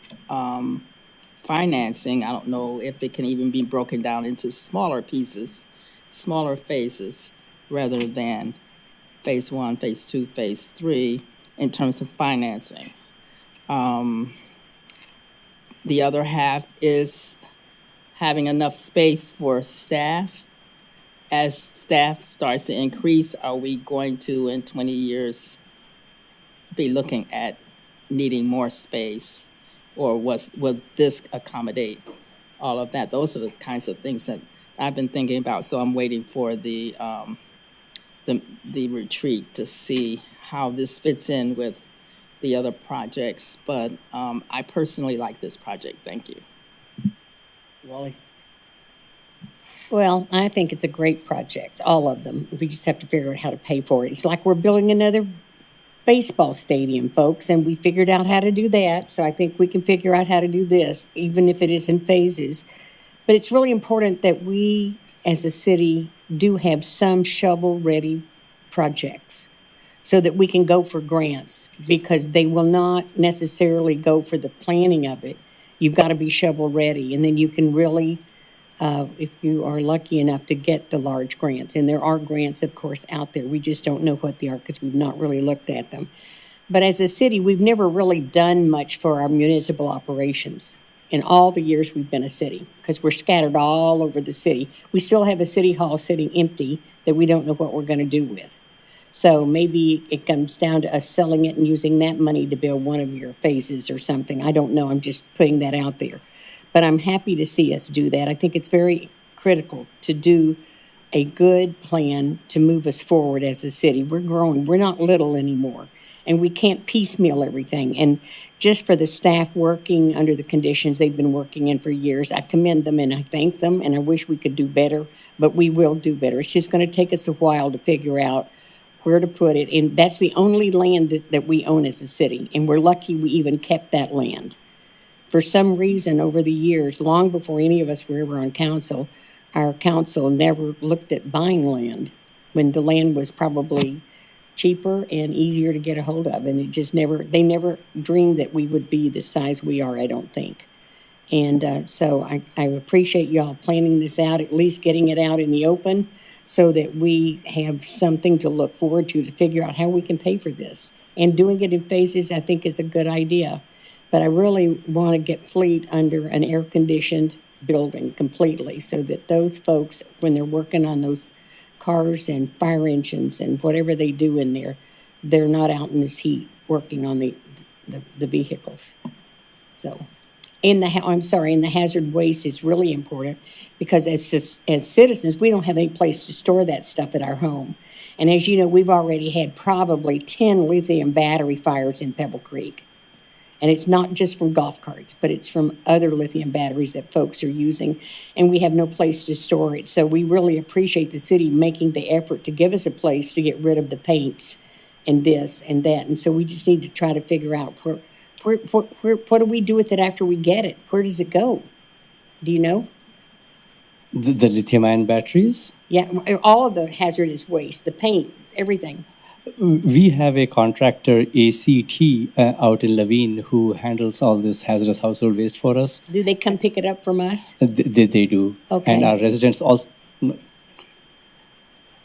financing. I don't know if it can even be broken down into smaller pieces, smaller phases, rather than phase 1, phase 2, phase 3 in terms of financing. The other half is having enough space for staff. As staff starts to increase, are we going to, in 20 years, be looking at needing more space? Or will this accommodate all of that? Those are the kinds of things that I've been thinking about. So I'm waiting for the retreat to see how this fits in with the other projects. But I personally like this project. Thank you. Wally? Well, I think it's a great project, all of them. We just have to figure out how to pay for it. It's like we're building another baseball stadium, folks, and we figured out how to do that. So I think we can figure out how to do this, even if it is in phases. But it's really important that we, as a city, do have some shovel-ready projects so that we can go for grants, because they will not necessarily go for the planning of it. You've got to be shovel-ready, and then you can really, if you are lucky enough to get the large grants, and there are grants, of course, out there. We just don't know what they are because we've not really looked at them. But as a city, we've never really done much for our municipal operations in all the years we've been a city, because we're scattered all over the city. We still have a city hall sitting empty that we don't know what we're going to do with. So maybe it comes down to us selling it and using that money to build one of your phases or something. I don't know. I'm just putting that out there. But I'm happy to see us do that. I think it's very critical to do a good plan to move us forward as a city. We're growing. We're not little anymore. And we can't piecemeal everything. And just for the staff working under the conditions they've been working in for years, I commend them and I thank them, and I wish we could do better, but we will do better. It's just going to take us a while to figure out where to put it. And that's the only land that we own as a city. And we're lucky we even kept that land. For some reason, over the years, long before any of us were ever on council, our council never looked at buying land when the land was probably cheaper and easier to get a hold of. And it just they never dreamed that we would be the size we are, I don't think. And so I appreciate y'all planning this out, at least getting it out in the open, so that we have something to look forward to figure out how we can pay for this. And doing it in phases, I think, is a good idea. But I really want to get Fleet under an air-conditioned building completely, so that those folks, when they're working on those cars and fire engines and whatever they do in there, they're not out in this heat working on the vehicles. So, and the hazard waste is really important, because as citizens, we don't have any place to store that stuff at our home. And as you know, we've already had probably 10 lithium battery fires in Pebble Creek. And it's not just from golf carts, but it's from other lithium batteries that folks are using, and we have no place to store it. So we really appreciate the city making the effort to give us a place to get rid of the paints and this and that. And so we just need to try to figure out what do we do with it after we get it? Where does it go? Do you know? The lithium-ion batteries? Yeah, all of the hazardous waste, the paint, everything. We have a contractor, ACT, out in Levine, who handles all this hazardous household waste for us. Do they come pick it up from us? They do. Okay. And our residents also.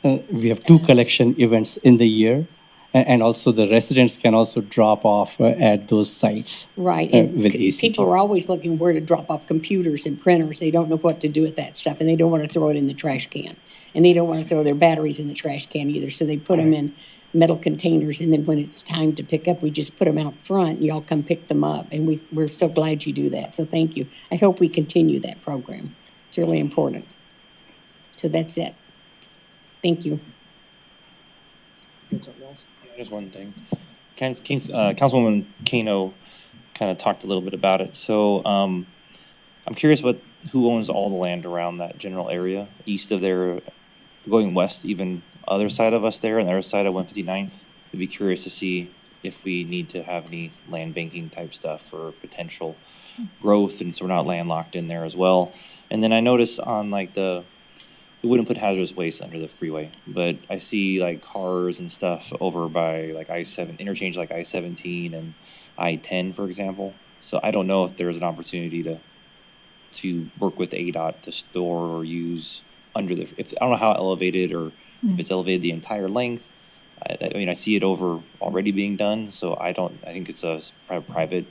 We have 2 collection events in the year, and also the residents can also drop off at those sites. Right. And with ACT. People are always looking where to drop off computers and printers. They don't know what to do with that stuff, and they don't want to throw it in the trash can. And they don't want to throw their batteries in the trash can either, so they put them in metal containers, and then when it's time to pick up, we just put them out front, and y'all come pick them up. And we're so glad you do that. So thank you. I hope we continue that program. It's really important. So that's it. Thank you. Just one thing. Councilwoman Kano kind of talked a little bit about it. So I'm curious who owns all the land around that general area, east of there, going west, even other side of us there, and the other side of 159th. I'd be curious to see if we need to have any land banking type stuff for potential growth, and so we're not landlocked in there as well. And then I noticed on like we wouldn't put hazardous waste under the freeway, but I see like cars and stuff over by like I-7, interchange like I-17 and I-10, for example. So I don't know if there's an opportunity to work with ADOT to store or use under I don't know how elevated or if it's elevated the entire length. I mean, I see it already being done, so I think it's a private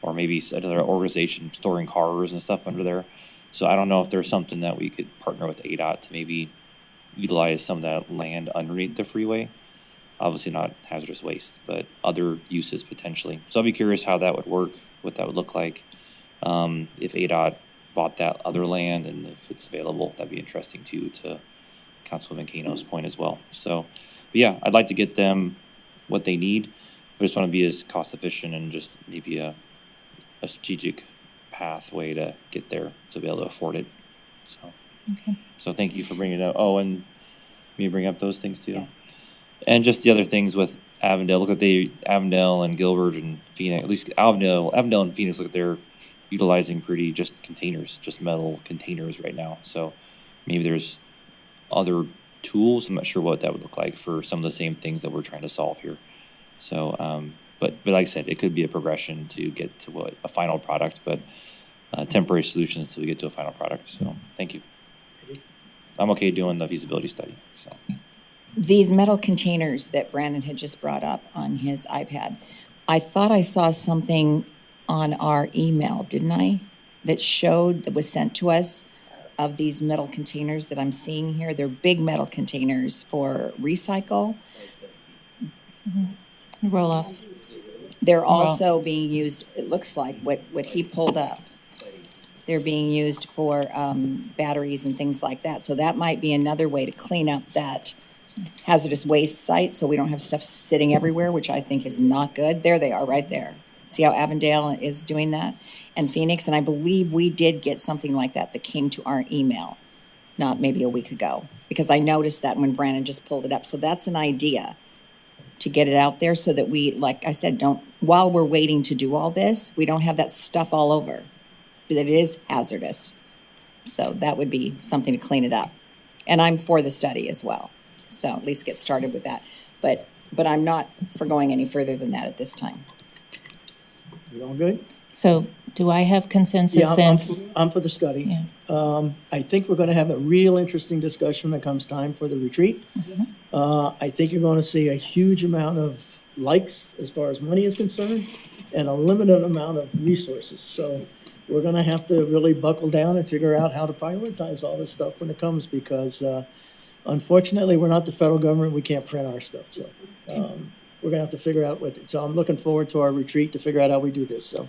or maybe another organization storing cars and stuff under there. So I don't know if there's something that we could partner with ADOT to maybe utilize some of that land underneath the freeway. Obviously not hazardous waste, but other uses potentially. So I'd be curious how that would work, what that would look like. If ADOT bought that other land and if it's available, that'd be interesting too, to Councilwoman Kano's point as well. So, but yeah, I'd like to get them what they need. I just want to be as cost efficient and just maybe a strategic pathway to get there to be able to afford it. So, so thank you for bringing it up. Oh, and me bring up those things too. Yes. And just the other things with Avondale. Look at Avondale and Gilbert and Phoenix. At least Avondale and Phoenix. Look at they're utilizing pretty just containers, just metal containers right now. So maybe there's other tools. I'm not sure what that would look like for some of the same things that we're trying to solve here. So, but like I said, it could be a progression to get to a final product, but temporary solutions until we get to a final product. So thank you. I'm okay doing the feasibility study. So These metal containers that Brandon had just brought up on his iPad, I thought I saw something on our email, didn't I? That was sent to us of these metal containers that I'm seeing here. They're big metal containers for recycle. Roll-offs. They're also being used, it looks like, what he pulled up. They're being used for batteries and things like that. So that might be another way to clean up that hazardous waste site so we don't have stuff sitting everywhere, which I think is not good. There they are, right there. See how Avondale is doing that? And Phoenix, and I believe we did get something like that came to our email, not maybe a week ago, because I noticed that when Brandon just pulled it up. So that's an idea to get it out there so that we, like I said, while we're waiting to do all this, we don't have that stuff all over, that it is hazardous. So that would be something to clean it up. And I'm for the study as well. So at least get started with that. But I'm not for going any further than that at this time. You all good? So do I have consensus then? I'm for the study. Yeah. I think we're going to have a real interesting discussion when it comes time for the retreat. I think you're going to see a huge amount of likes as far as money is concerned and a limited amount of resources. So we're going to have to really buckle down and figure out how to prioritize all this stuff when it comes, because unfortunately, we're not the federal government. We can't print our stuff. So we're going to have to figure out with it. So I'm looking forward to our retreat to figure out how we do this. So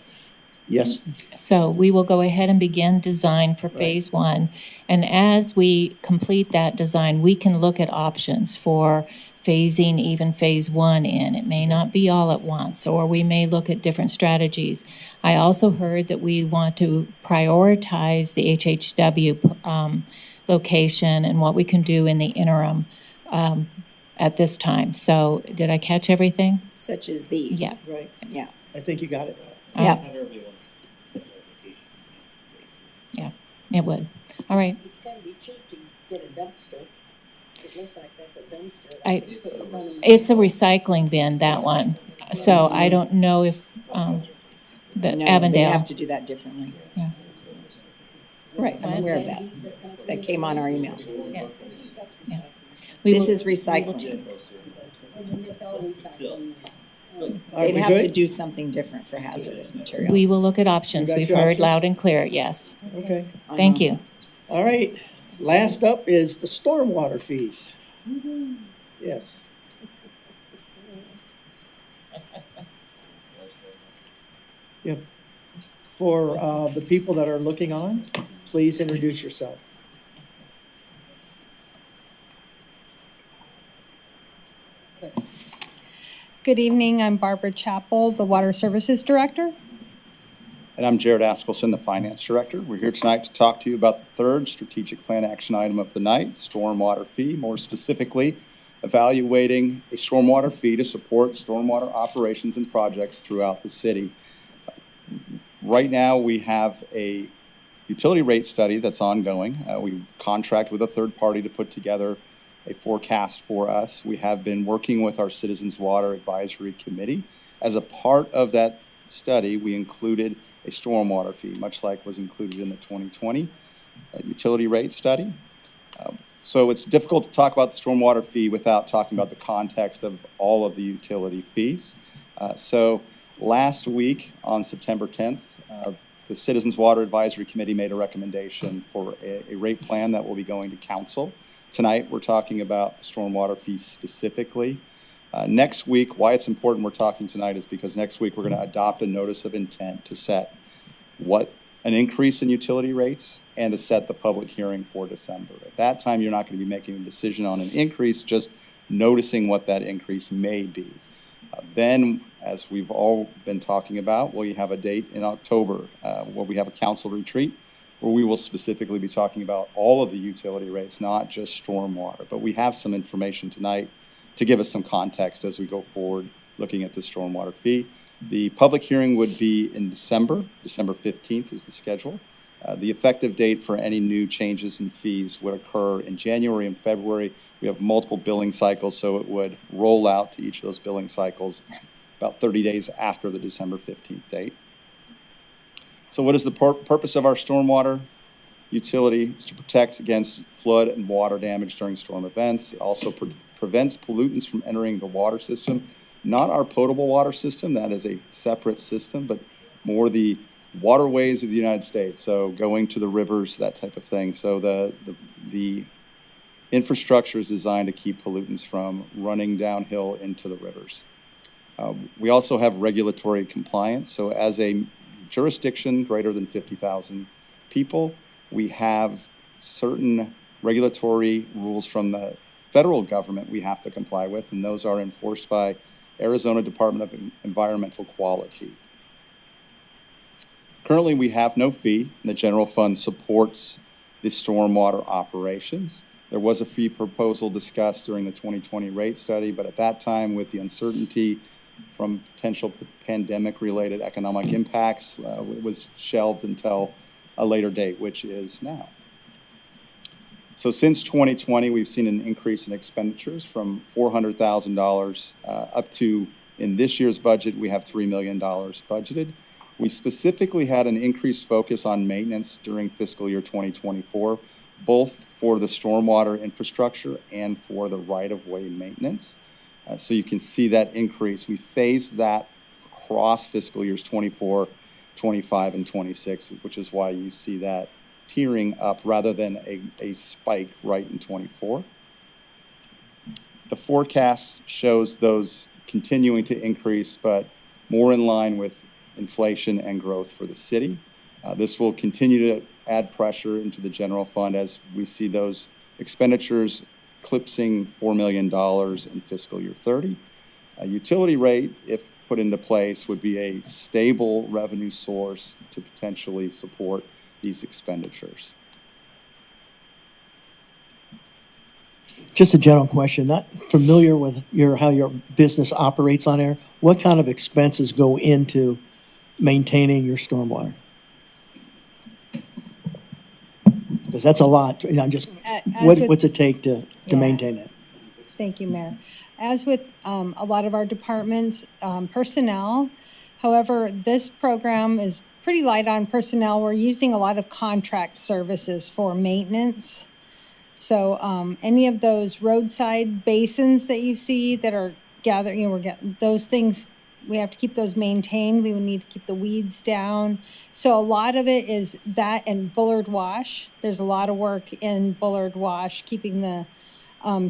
yes. So we will go ahead and begin design for phase one. And as we complete that design, we can look at options for phasing even phase one in. It may not be all at once, or we may look at different strategies. I also heard that we want to prioritize the HHW location and what we can do in the interim at this time. So did I catch everything? Such as these. Yeah. Right. Yeah. I think you got it. Yeah. Yeah, it would. All right. It's gotta be cheap to get a dumpster. It looks like that's a dumpster. It's a recycling bin, that one. So I don't know if the No, Avondale. they have to do that differently. Yeah. Right, I'm aware of that. That came on our email. Yeah. This is recycling. They'd have to do something different for hazardous materials. We will look at options. You got We've your heard options? loud and clear, yes. Okay. Thank you. All right. Last up is the stormwater fees. Yes. Yep. For the people that are looking on, please introduce yourself. Good evening, I'm Barbara Chappell, the Water Services Director. And I'm Jared Askelson, the Finance Director. We're here tonight to talk to you about the third strategic plan action item of the night, stormwater fee. More specifically, evaluating a stormwater fee to support stormwater operations and projects throughout the city. Right now, we have a utility rate study that's ongoing. We contract with a third party to put together a forecast for us. We have been working with our Citizens Water Advisory Committee. As a part of that study, we included a stormwater fee, much like was included in the 2020 utility rate study. So it's difficult to talk about the stormwater fee without talking about the context of all of the utility fees. So last week on September 10th, the Citizens Water Advisory Committee made a recommendation for a rate plan that will be going to council. Tonight, we're talking about the stormwater fee specifically. Next week, why it's important we're talking tonight is because next week we're going to adopt a notice of intent to set what an increase in utility rates and to set the public hearing for December. At that time, you're not going to be making a decision on an increase, just noticing what that increase may be. Then, as we've all been talking about, we have a date in October where we have a council retreat where we will specifically be talking about all of the utility rates, not just stormwater. But we have some information tonight to give us some context as we go forward looking at the stormwater fee. The public hearing would be in December. December 15th is the schedule. The effective date for any new changes in fees would occur in January and February. We have multiple billing cycles, so it would roll out to each of those billing cycles about 30 days after the December 15th date. So what is the purpose of our stormwater utility? It's to protect against flood and water damage during storm events. It also prevents pollutants from entering the water system. Not our potable water system, that is a separate system, but more the waterways of the United States, so going to the rivers, that type of thing. So the infrastructure is designed to keep pollutants from running downhill into the rivers. We also have regulatory compliance. So as a jurisdiction greater than 50,000 people, we have certain regulatory rules from the federal government we have to comply with, and those are enforced by Arizona Department of Environmental Quality. Currently, we have no fee, and the general fund supports the stormwater operations. There was a fee proposal discussed during the 2020 rate study, but at that time, with the uncertainty from potential pandemic-related economic impacts, it was shelved until a later date, which is now. So since 2020, we've seen an increase in expenditures from $400,000 up to, in this year's budget, we have $3 million budgeted. We specifically had an increased focus on maintenance during fiscal year 2024, both for the stormwater infrastructure and for the right-of-way maintenance. So you can see that increase. We phased that across fiscal years 24, 25, and 26, which is why you see that tiering up rather than a spike right in 24. The forecast shows those continuing to increase, but more in line with inflation and growth for the city. This will continue to add pressure into the general fund as we see those expenditures eclipsing $4 million in fiscal year 30. A utility rate, if put into place, would be a stable revenue source to potentially support these expenditures. Just a general question, not familiar with how your business operates on air. What kind of expenses go into maintaining your stormwater? Because that's a lot. I'm just, what's it take to maintain it? Thank you, Mayor. As with a lot of our departments, personnel, however, this program is pretty light on personnel. We're using a lot of contract services for maintenance. So any of those roadside basins that you see that are gathered, we're getting those things, we have to keep those maintained. We would need to keep the weeds down. So a lot of it is that and Bullard Wash. There's a lot of work in Bullard Wash, keeping the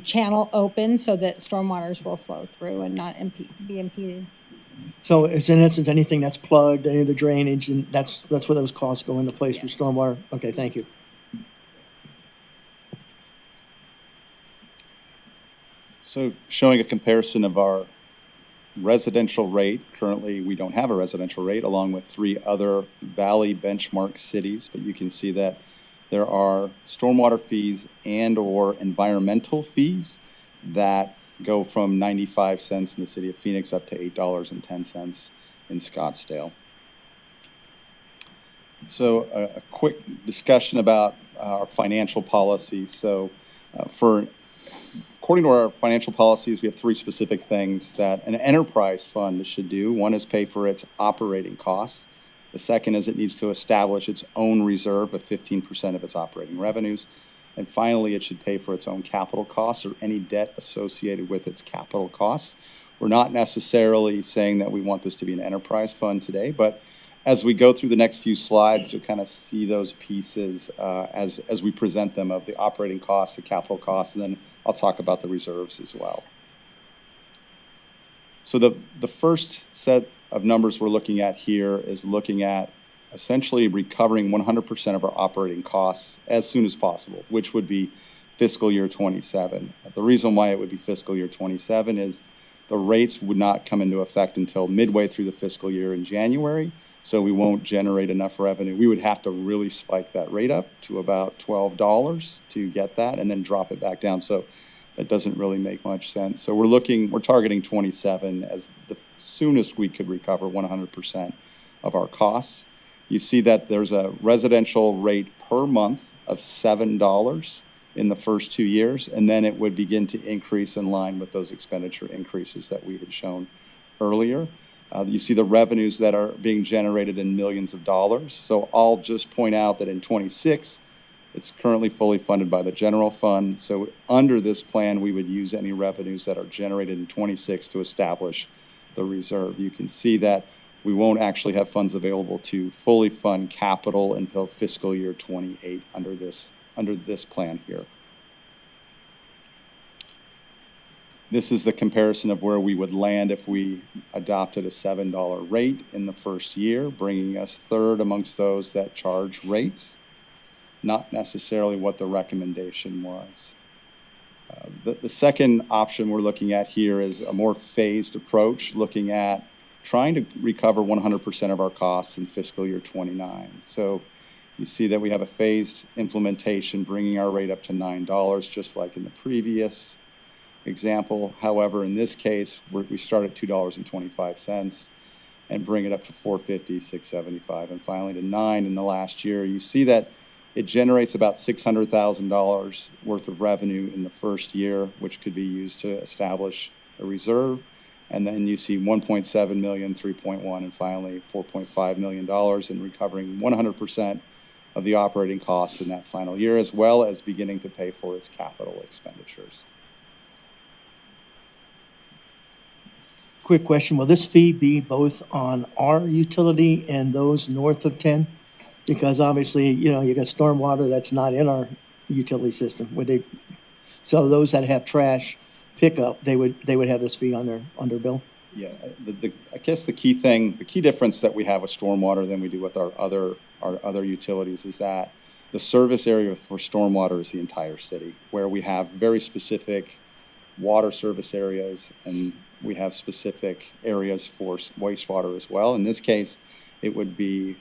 channel open so that stormwaters will flow through and not be impeded. So it's in essence anything that's plugged, any of the drainage, and that's where those costs go into place for stormwater. Okay, thank you. So showing a comparison of our residential rate. Currently, we don't have a residential rate, along with 3 other Valley benchmark cities, but you can see that there are stormwater fees and/or environmental fees that go from 95 cents in the city of Phoenix up to $8.10 in Scottsdale. So a quick discussion about our financial policies. So according to our financial policies, we have 3 specific things that an enterprise fund should do. One is pay for its operating costs. The second is it needs to establish its own reserve of 15% of its operating revenues. And finally, it should pay for its own capital costs or any debt associated with its capital costs. We're not necessarily saying that we want this to be an enterprise fund today, but as we go through the next few slides, you'll kind of see those pieces as we present them of the operating costs, the capital costs, and then I'll talk about the reserves as well. So the first set of numbers we're looking at here is looking at essentially recovering 100% of our operating costs as soon as possible, which would be fiscal year 27. The reason why it would be fiscal year 27 is the rates would not come into effect until midway through the fiscal year in January, so we won't generate enough revenue. We would have to really spike that rate up to about $12 to get that and then drop it back down. So that doesn't really make much sense. So we're targeting 27 as the soonest we could recover 100% of our costs. You see that there's a residential rate per month of $7 in the first 2 years, and then it would begin to increase in line with those expenditure increases that we had shown earlier. You see the revenues that are being generated in millions of dollars. So I'll just point out that in 26, it's currently fully funded by the general fund. So under this plan, we would use any revenues that are generated in 26 to establish the reserve. You can see that we won't actually have funds available to fully fund capital until fiscal year 28 under this plan here. This is the comparison of where we would land if we adopted a $7 rate in the first year, bringing us third amongst those that charge rates, not necessarily what the recommendation was. The second option we're looking at here is a more phased approach, looking at trying to recover 100% of our costs in fiscal year 29. So you see that we have a phased implementation, bringing our rate up to $9, just like in the previous example. However, in this case, we start at $2.25 and bring it up to $4.50, $6.75, and finally to $9 in the last year. You see that it generates about $600,000 worth of revenue in the first year, which could be used to establish a reserve. And then you see 1.7 million, 3.1, and finally $4.5 million in recovering 100% of the operating costs in that final year, as well as beginning to pay for its capital expenditures. Quick question, will this fee be both on our utility and those north of 10? Because obviously, you got stormwater that's not in our utility system. So those that have trash pickup, they would have this fee on their bill? Yeah, I guess the key difference that we have with stormwater than we do with our other utilities is that the service area for stormwater is the entire city, where we have very specific water service areas and we have specific areas for wastewater as well. In this case, it would be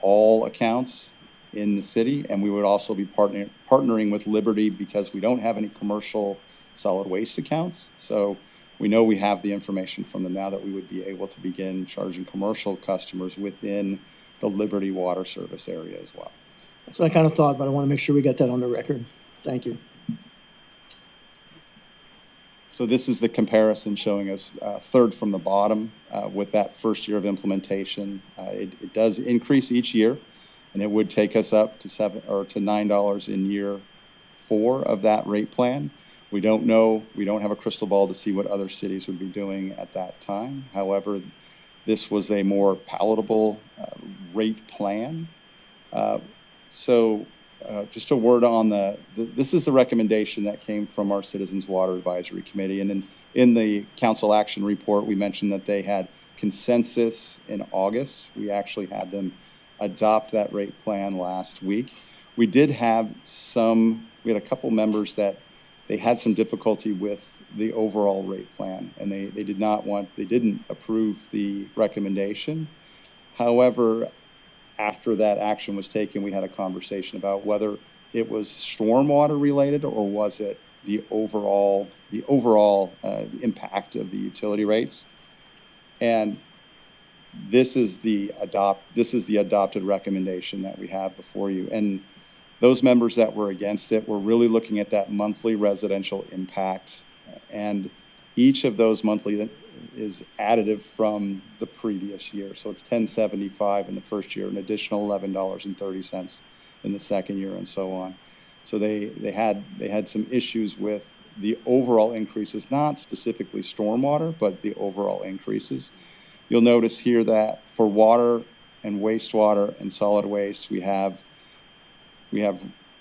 all accounts in the city, and we would also be partnering with Liberty because we don't have any commercial solid waste accounts. So we know we have the information from them now that we would be able to begin charging commercial customers within the Liberty water service area as well. That's what I kind of thought, but I want to make sure we got that on the record. Thank you. So this is the comparison showing us third from the bottom with that first year of implementation. It does increase each year, and it would take us up to $9 in year 4 of that rate plan. We don't know. We don't have a crystal ball to see what other cities would be doing at that time. However, this was a more palatable rate plan. Just a word on this is the recommendation that came from our Citizens Water Advisory Committee. And in the council action report, we mentioned that they had consensus in August. We actually had them adopt that rate plan last week. We had a couple members that they had some difficulty with the overall rate plan, and they didn't approve the recommendation. However, after that action was taken, we had a conversation about whether it was stormwater related or was it the overall impact of the utility rates. And this is the adopted recommendation that we have before you. And those members that were against it were really looking at that monthly residential impact, and each of those monthly is additive from the previous year. So it's $10.75 in the first year, an additional $11.30 in the second year, and so on. So they had some issues with the overall increases, not specifically stormwater, but the overall increases. You'll notice here that for water and wastewater and solid waste, we have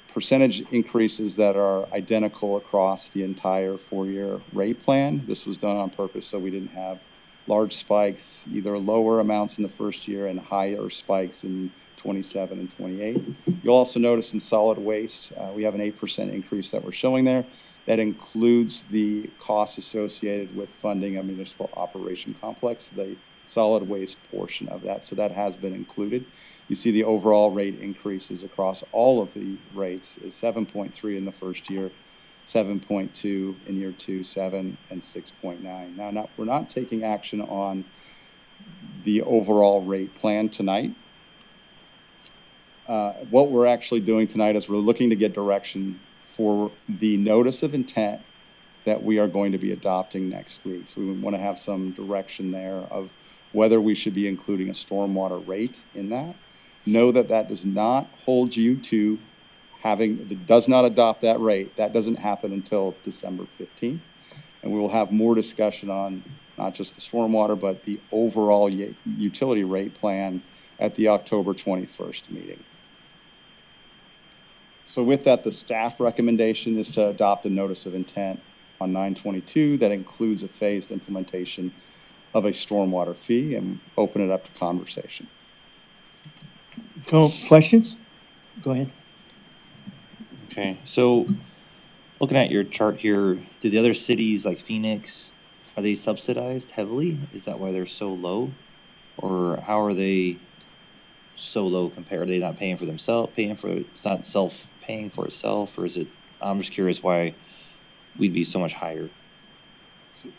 percentage increases that are identical across the entire 4-year rate plan. This was done on purpose so we didn't have large spikes, either lower amounts in the first year and higher spikes in 27 and 28. You'll also notice in solid waste, we have an 8% increase that we're showing there. That includes the costs associated with funding a municipal operation complex, the solid waste portion of that. So that has been included. You see the overall rate increases across all of the rates is 7.3 in the first year, 7.2 in year 2, 7, and 6.9. Now, we're not taking action on the overall rate plan tonight. What we're actually doing tonight is we're looking to get direction for the notice of intent that we are going to be adopting next week. So we want to have some direction there of whether we should be including a stormwater rate in that. Know that that does not hold you to does not adopt that rate. That doesn't happen until December 15th. And we will have more discussion on not just the stormwater, but the overall utility rate plan at the October 21st meeting. So with that, the staff recommendation is to adopt a notice of intent on 9/22 that includes a phased implementation of a stormwater fee, and open it up to conversation. Questions? Go ahead. Okay, so looking at your chart here, do the other cities like Phoenix, are they subsidized heavily? Is that why they're so low? Or how are they so low compared? Are they not paying for themselves, it's not self-paying for itself, or is it, I'm just curious why we'd be so much higher.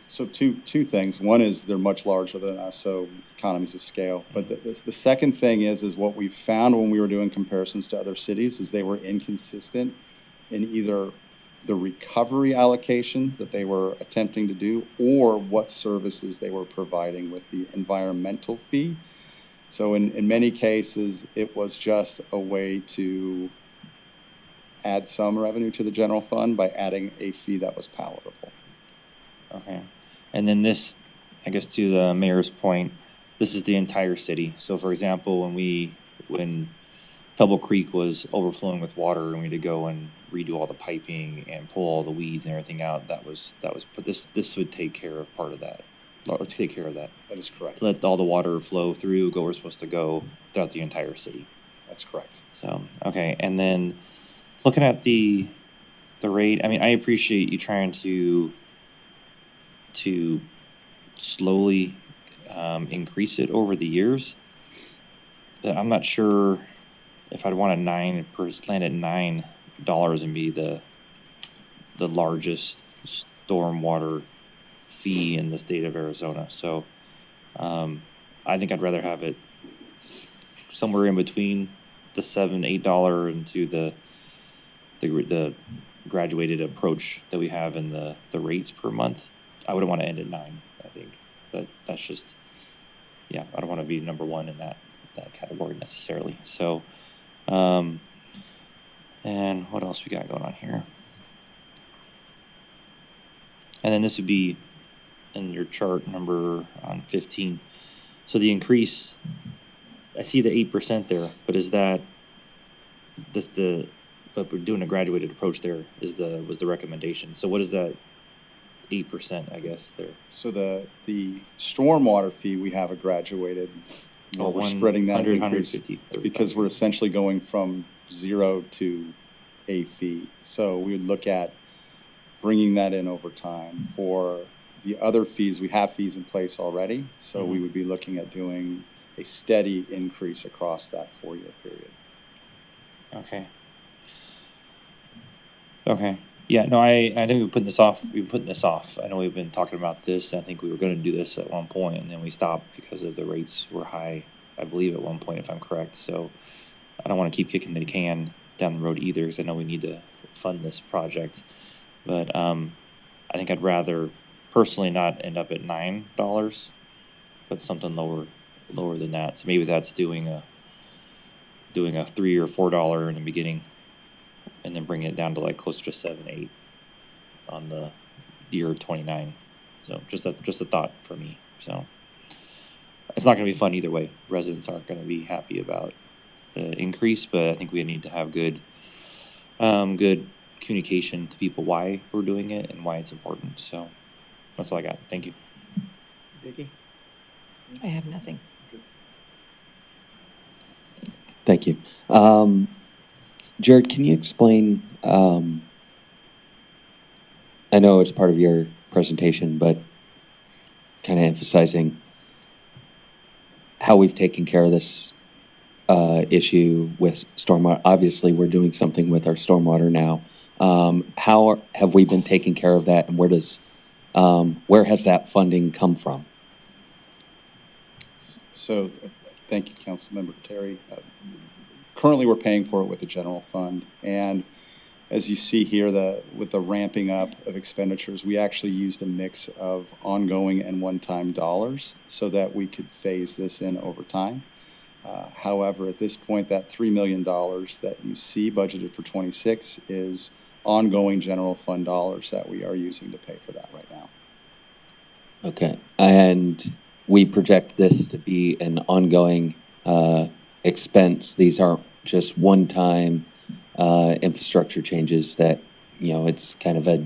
So two things. One is they're much larger than us, so economies of scale. But the second thing is what we found when we were doing comparisons to other cities is they were inconsistent in either the recovery allocation that they were attempting to do or what services they were providing with the environmental fee. So in many cases, it was just a way to add some revenue to the general fund by adding a fee that was palatable. Okay. And then this, I guess to the mayor's point, this is the entire city. So for example, when Pebble Creek was overflowing with water and we had to go and redo all the piping and pull all the weeds and everything out, but this would take care of part of that. Take care of that. That is correct. To let all the water flow through, go where it's supposed to go throughout the entire city. That's correct. So, okay. And then looking at the rate, I mean, I appreciate you trying to slowly increase it over the years. But I'm not sure if I'd want land at $9 and be the largest stormwater fee in the state of Arizona. So I think I'd rather have it somewhere in between the $7, $8 and to the graduated approach that we have in the rates per month. I wouldn't want to end at 9, I think, but that's just, yeah, I don't want to be number one in that category necessarily. So, and what else we got going on here? And then this would be in your chart number on 15. So the increase, I see the 8% there, but is that but we're doing a graduated approach there was the recommendation. So what is that 8%, I guess, there? So the stormwater fee, we have a graduated, we're spreading that increase because we're essentially going from 0 to a fee. So we would look at bringing that in over time. For the other fees, we have fees in place already, so we would be looking at doing a steady increase across that 4-year period. Okay. Okay. Yeah, no, I think we've been putting this off. We've been putting this off. I know we've been talking about this. I think we were going to do this at one point, and then we stopped because of the rates were high, I believe, at one point, if I'm correct. So I don't want to keep kicking the can down the road either, because I know we need to fund this project. But I think I'd rather personally not end up at $9, but something lower than that. So maybe that's doing a $3 or $4 in the beginning, and then bringing it down to like closer to 7, 8 on the year 29. So just a thought for me. So it's not going to be fun either way. Residents aren't going to be happy about the increase, but I think we need to have good communication to people why we're doing it and why it's important. So that's all I got. Thank you. Vicki? I have nothing. Thank you. Jared, can you explain, I know it's part of your presentation, but kind of emphasizing how we've taken care of this issue with stormwater. Obviously, we're doing something with our stormwater now. How have we been taking care of that, and where has that funding come from? So, thank you, Councilmember Terry. Currently, we're paying for it with the general fund, and as you see here, with the ramping up of expenditures, we actually used a mix of ongoing and one-time dollars so that we could phase this in over time. However, at this point, that $3 million that you see budgeted for 26 is ongoing general fund dollars that we are using to pay for that right now. Okay, and we project this to be an ongoing expense. These aren't just one-time infrastructure changes that, it's kind of a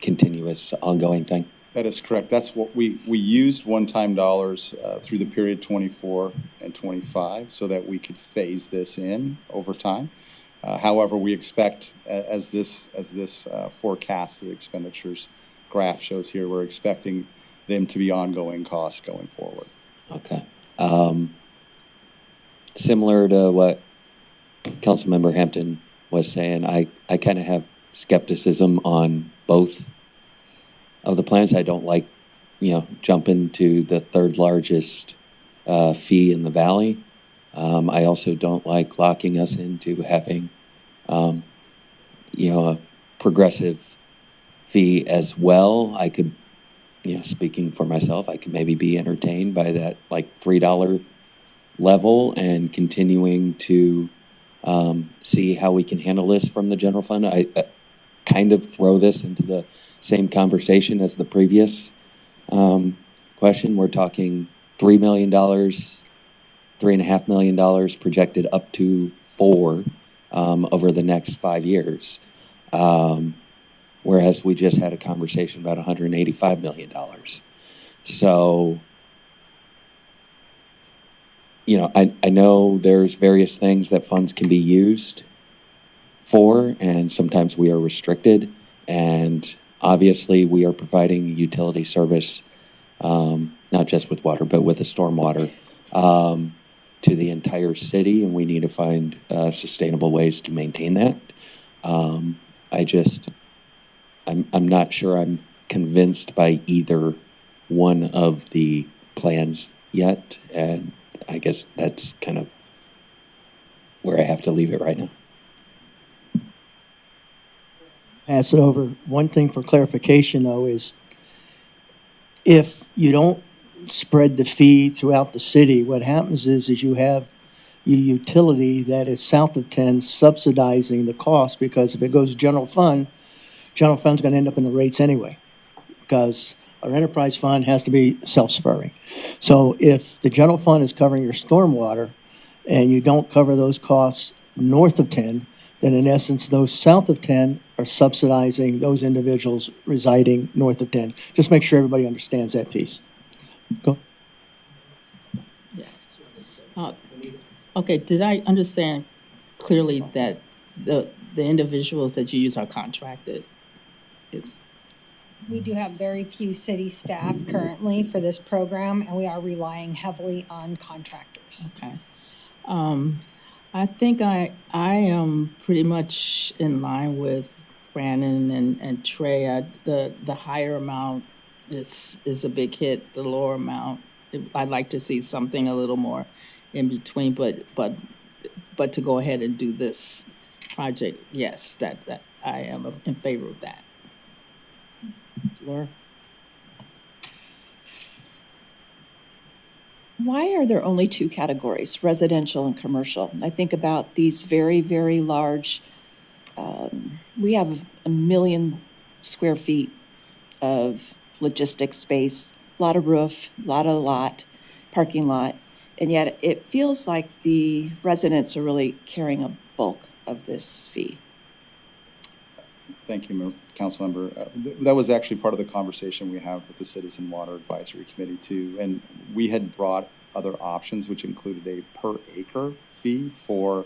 continuous, ongoing thing. That is correct. That's what we used one-time dollars through the period 24 and 25 so that we could phase this in over time. However, we expect, as this forecasted expenditures graph shows here, we're expecting them to be ongoing costs going forward. Okay. Similar to what Councilmember Hampton was saying, I kind of have skepticism on both of the plans. I don't like, jumping to the third largest fee in the valley. I also don't like locking us into having, a progressive fee as well. I could, speaking for myself, I could maybe be entertained by that like $3 level and continuing to see how we can handle this from the general fund. I kind of throw this into the same conversation as the previous question. We're talking $3 million, $3.5 million projected up to $4 over the next 5 years. Whereas we just had a conversation about $185 million. So, I know there's various things that funds can be used for, and sometimes we are restricted. And obviously, we are providing utility service, not just with water, but with the stormwater, to the entire city, and we need to find sustainable ways to maintain that. I'm not sure I'm convinced by either one of the plans yet, and I guess that's kind of where I have to leave it right now. Pass it over. One thing for clarification, though, is if you don't spread the fee throughout the city, what happens is you have your utility that is south of 10 subsidizing the cost, because if it goes general fund's going to end up in the rates anyway, because our enterprise fund has to be self-spurring. So if the general fund is covering your stormwater and you don't cover those costs north of 10, then in essence, those south of 10 are subsidizing those individuals residing north of 10. Just make sure everybody understands that piece. Go. Yes. Okay, did I understand clearly that the individuals that you use are contracted. We do have very few city staff currently for this program, and we are relying heavily on contractors. Okay. I think I am pretty much in line with Brandon and Trey. The higher amount is a big hit. The lower amount, I'd like to see something a little more in between. But to go ahead and do this project, yes, that I am in favor of that. Laura? Why are there only two categories, residential and commercial? I think about these very, very large, we have 1 million square feet of logistics space, a lot of roof, a lot of parking lot, and yet it feels like the residents are really carrying a bulk of this fee. Thank you, Councilmember. That was actually part of the conversation we have with the Citizen Water Advisory Committee too. And we had brought other options, which included a per acre fee for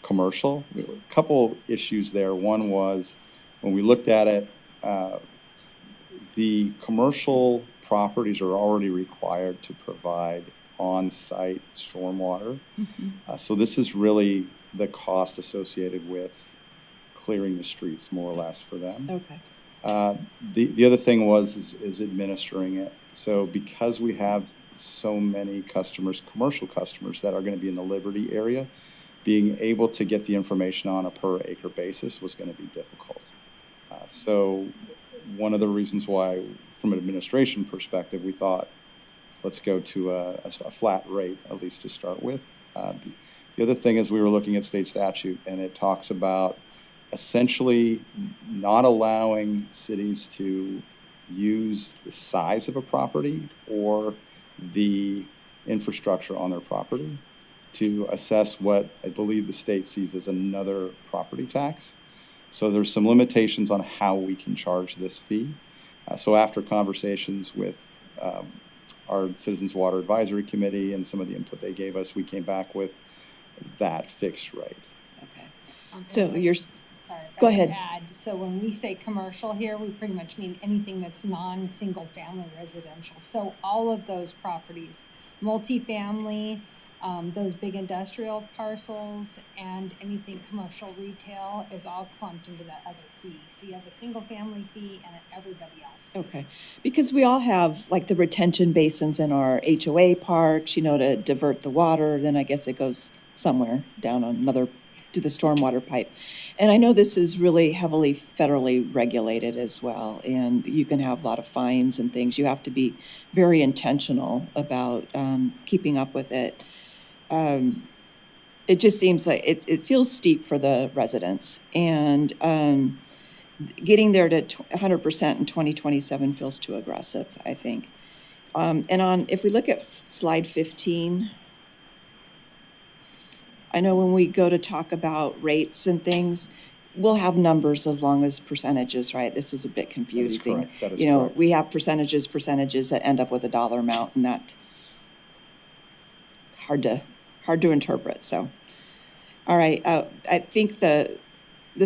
commercial. There were a couple issues there. One was when we looked at it, the commercial properties are already required to provide on-site stormwater. So this is really the cost associated with clearing the streets, more or less, for them. Okay. The other thing is administering it. So because we have so many customers, commercial customers that are going to be in the Liberty area, being able to get the information on a per acre basis was going to be difficult. So one of the reasons why, from an administration perspective, we thought, let's go to a flat rate, at least to start with. The other thing is we were looking at state statute, and it talks about essentially not allowing cities to use the size of a property or the infrastructure on their property to assess what I believe the state sees as another property tax. So there's some limitations on how we can charge this fee. So after conversations with our Citizens Water Advisory Committee and some of the input they gave us, we came back with that fixed rate. Okay. So you're... Sorry, if I Go could ahead. add. So when we say commercial here, we pretty much mean anything that's non-single family residential. So all of those properties, multifamily, those big industrial parcels, and anything commercial retail is all clumped into that other fee. So you have a single family fee and everybody else. Okay, because we all have like the retention basins in our HOA parks, to divert the water, then I guess it goes somewhere down on another to the stormwater pipe. And I know this is really heavily federally regulated as well, and you can have a lot of fines and things. You have to be very intentional about keeping up with it. It just seems like it feels steep for the residents, and getting there to 100% in 2027 feels too aggressive, I think. If we look at slide 15, I know when we go to talk about rates and things, we'll have numbers as long as percentages, right? This is a bit confusing. That is correct. We have percentages that end up with a dollar amount, and that hard to interpret. So, all right, I think the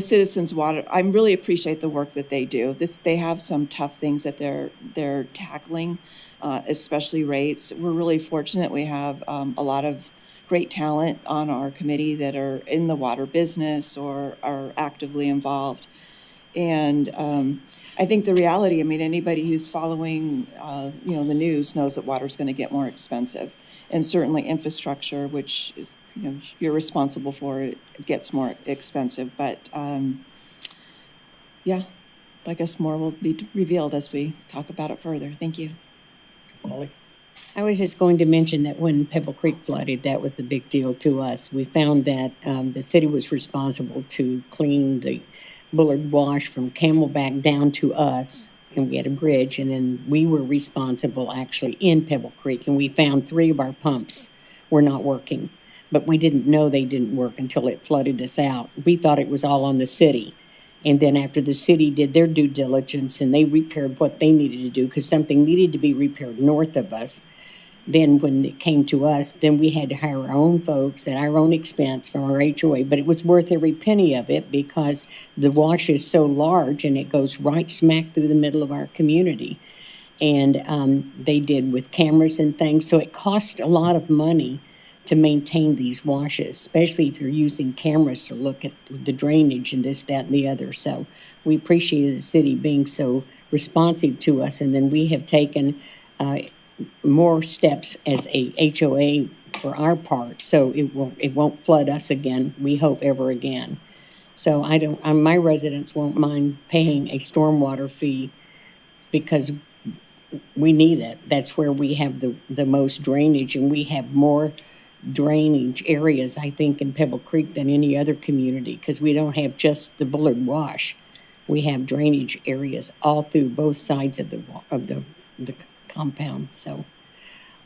Citizens Water, I really appreciate the work that they do. They have some tough things that they're tackling, especially rates. We're really fortunate we have a lot of great talent on our committee that are in the water business or are actively involved. And I think the reality, anybody who's following, the news knows that water's going to get more expensive. And certainly infrastructure, which is, you're responsible for, it gets more expensive. But yeah, I guess more will be revealed as we talk about it further. Thank you. Ollie? I was just going to mention that when Pebble Creek flooded, that was a big deal to us. We found that the city was responsible to clean the Bullard Wash from Camelback down to us, and we had a bridge, and then we were responsible actually in Pebble Creek, and we found 3 of our pumps were not working, but we didn't know they didn't work until it flooded us out. We thought it was all on the city. And then after the city did their due diligence and they repaired what they needed to do, because something needed to be repaired north of us, then when it came to us, then we had to hire our own folks at our own expense from our HOA. But it was worth every penny of it because the wash is so large and it goes right smack through the middle of our community. And they did with cameras and things. So it cost a lot of money to maintain these washes, especially if you're using cameras to look at the drainage and this, that, and the other. So we appreciated the city being so responsive to us. And then we have taken more steps as a HOA for our part, so it won't flood us again, we hope, ever again. So my residents won't mind paying a stormwater fee because we need it. That's where we have the most drainage, and we have more drainage areas, I think, in Pebble Creek than any other community, because we don't have just the Bullard Wash. We have drainage areas all through both sides of the compound. So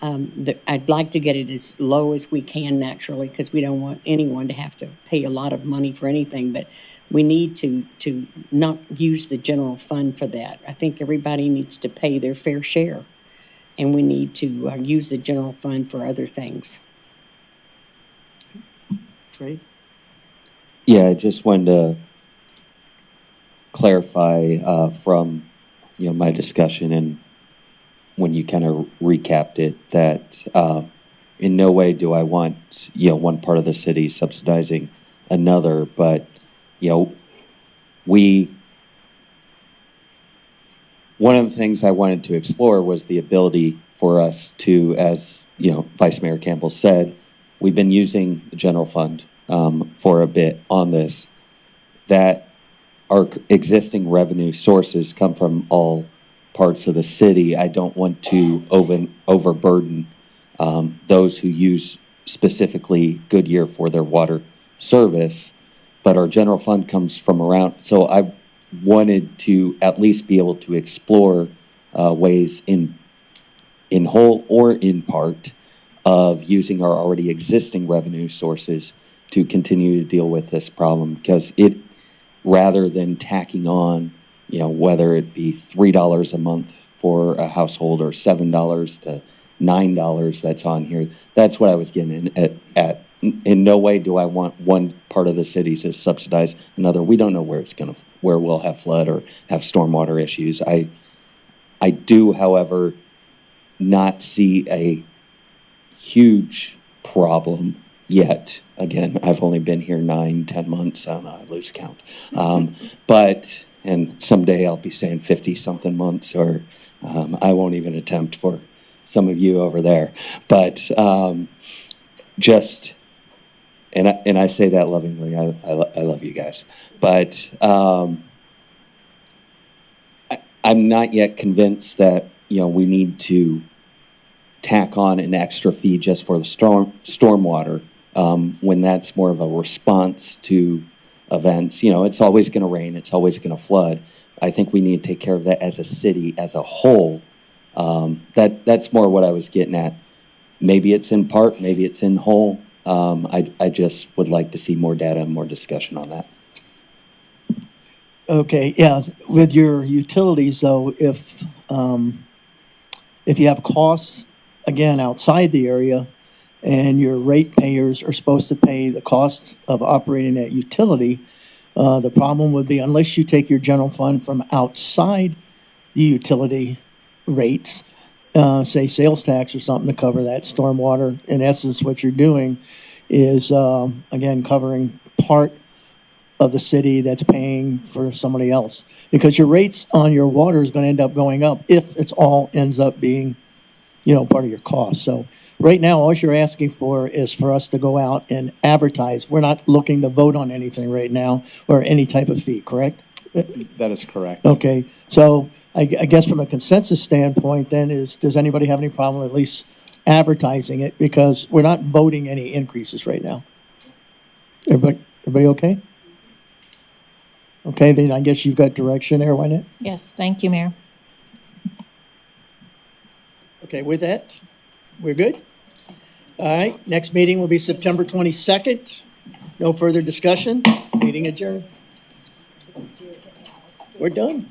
I'd like to get it as low as we can naturally, because we don't want anyone to have to pay a lot of money for anything, but we need to not use the general fund for that. I think everybody needs to pay their fair share, and we need to use the general fund for other things. Trey? Yeah, I just wanted to clarify from, my discussion and when you kind of recapped it, that in no way do I want, one part of the city subsidizing another, but, one of the things I wanted to explore was the ability for us to, as, Vice Mayor Campbell said, we've been using the general fund for a bit on this, that our existing revenue sources come from all parts of the city. I don't want to overburden those who use specifically Goodyear for their water service, but our general fund comes from around. So I wanted to at least be able to explore ways in whole or in part of using our already existing revenue sources to continue to deal with this problem, because it, rather than tacking on, whether it be $3 a month for a household or $7 to $9 that's on here, that's what I was getting at. In no way do I want one part of the city to subsidize another. We don't know where we'll have flood or have stormwater issues. I do, however, not see a huge problem yet. Again, I've only been here 9-10 months. I don't know, I lose count. And someday I'll be saying 50-something months, or I won't even attempt for some of you over there. But and I say that lovingly. I love you guys. But I'm not yet convinced that, we need to tack on an extra fee just for the stormwater, when that's more of a response to events. It's always going to rain, it's always going to flood. I think we need to take care of that as a city as a whole. That's more what I was getting at. Maybe it's in part, maybe it's in whole. I just would like to see more data and more discussion on that. Okay, yeah, with your utilities though, if you have costs, again, outside the area, and your ratepayers are supposed to pay the cost of operating that utility, the problem would be, unless you take your general fund from outside the utility rates, say sales tax or something to cover that stormwater, in essence, what you're doing is, again, covering part of the city that's paying for somebody else. Because your rates on your water is going to end up going up if it's all ends up being, part of your cost. So right now, all you're asking for is for us to go out and advertise. We're not looking to vote on anything right now or any type of fee, correct? That is correct. Okay, so I guess from a consensus standpoint then does anybody have any problem at least advertising it? Because we're not voting any increases right now. Everybody okay? Okay, then I guess you've got direction there, Wynette? Yes, thank you, Mayor. Okay, with that, we're good? All right, next meeting will be September 22nd. No further discussion. Meeting adjourned. We're done.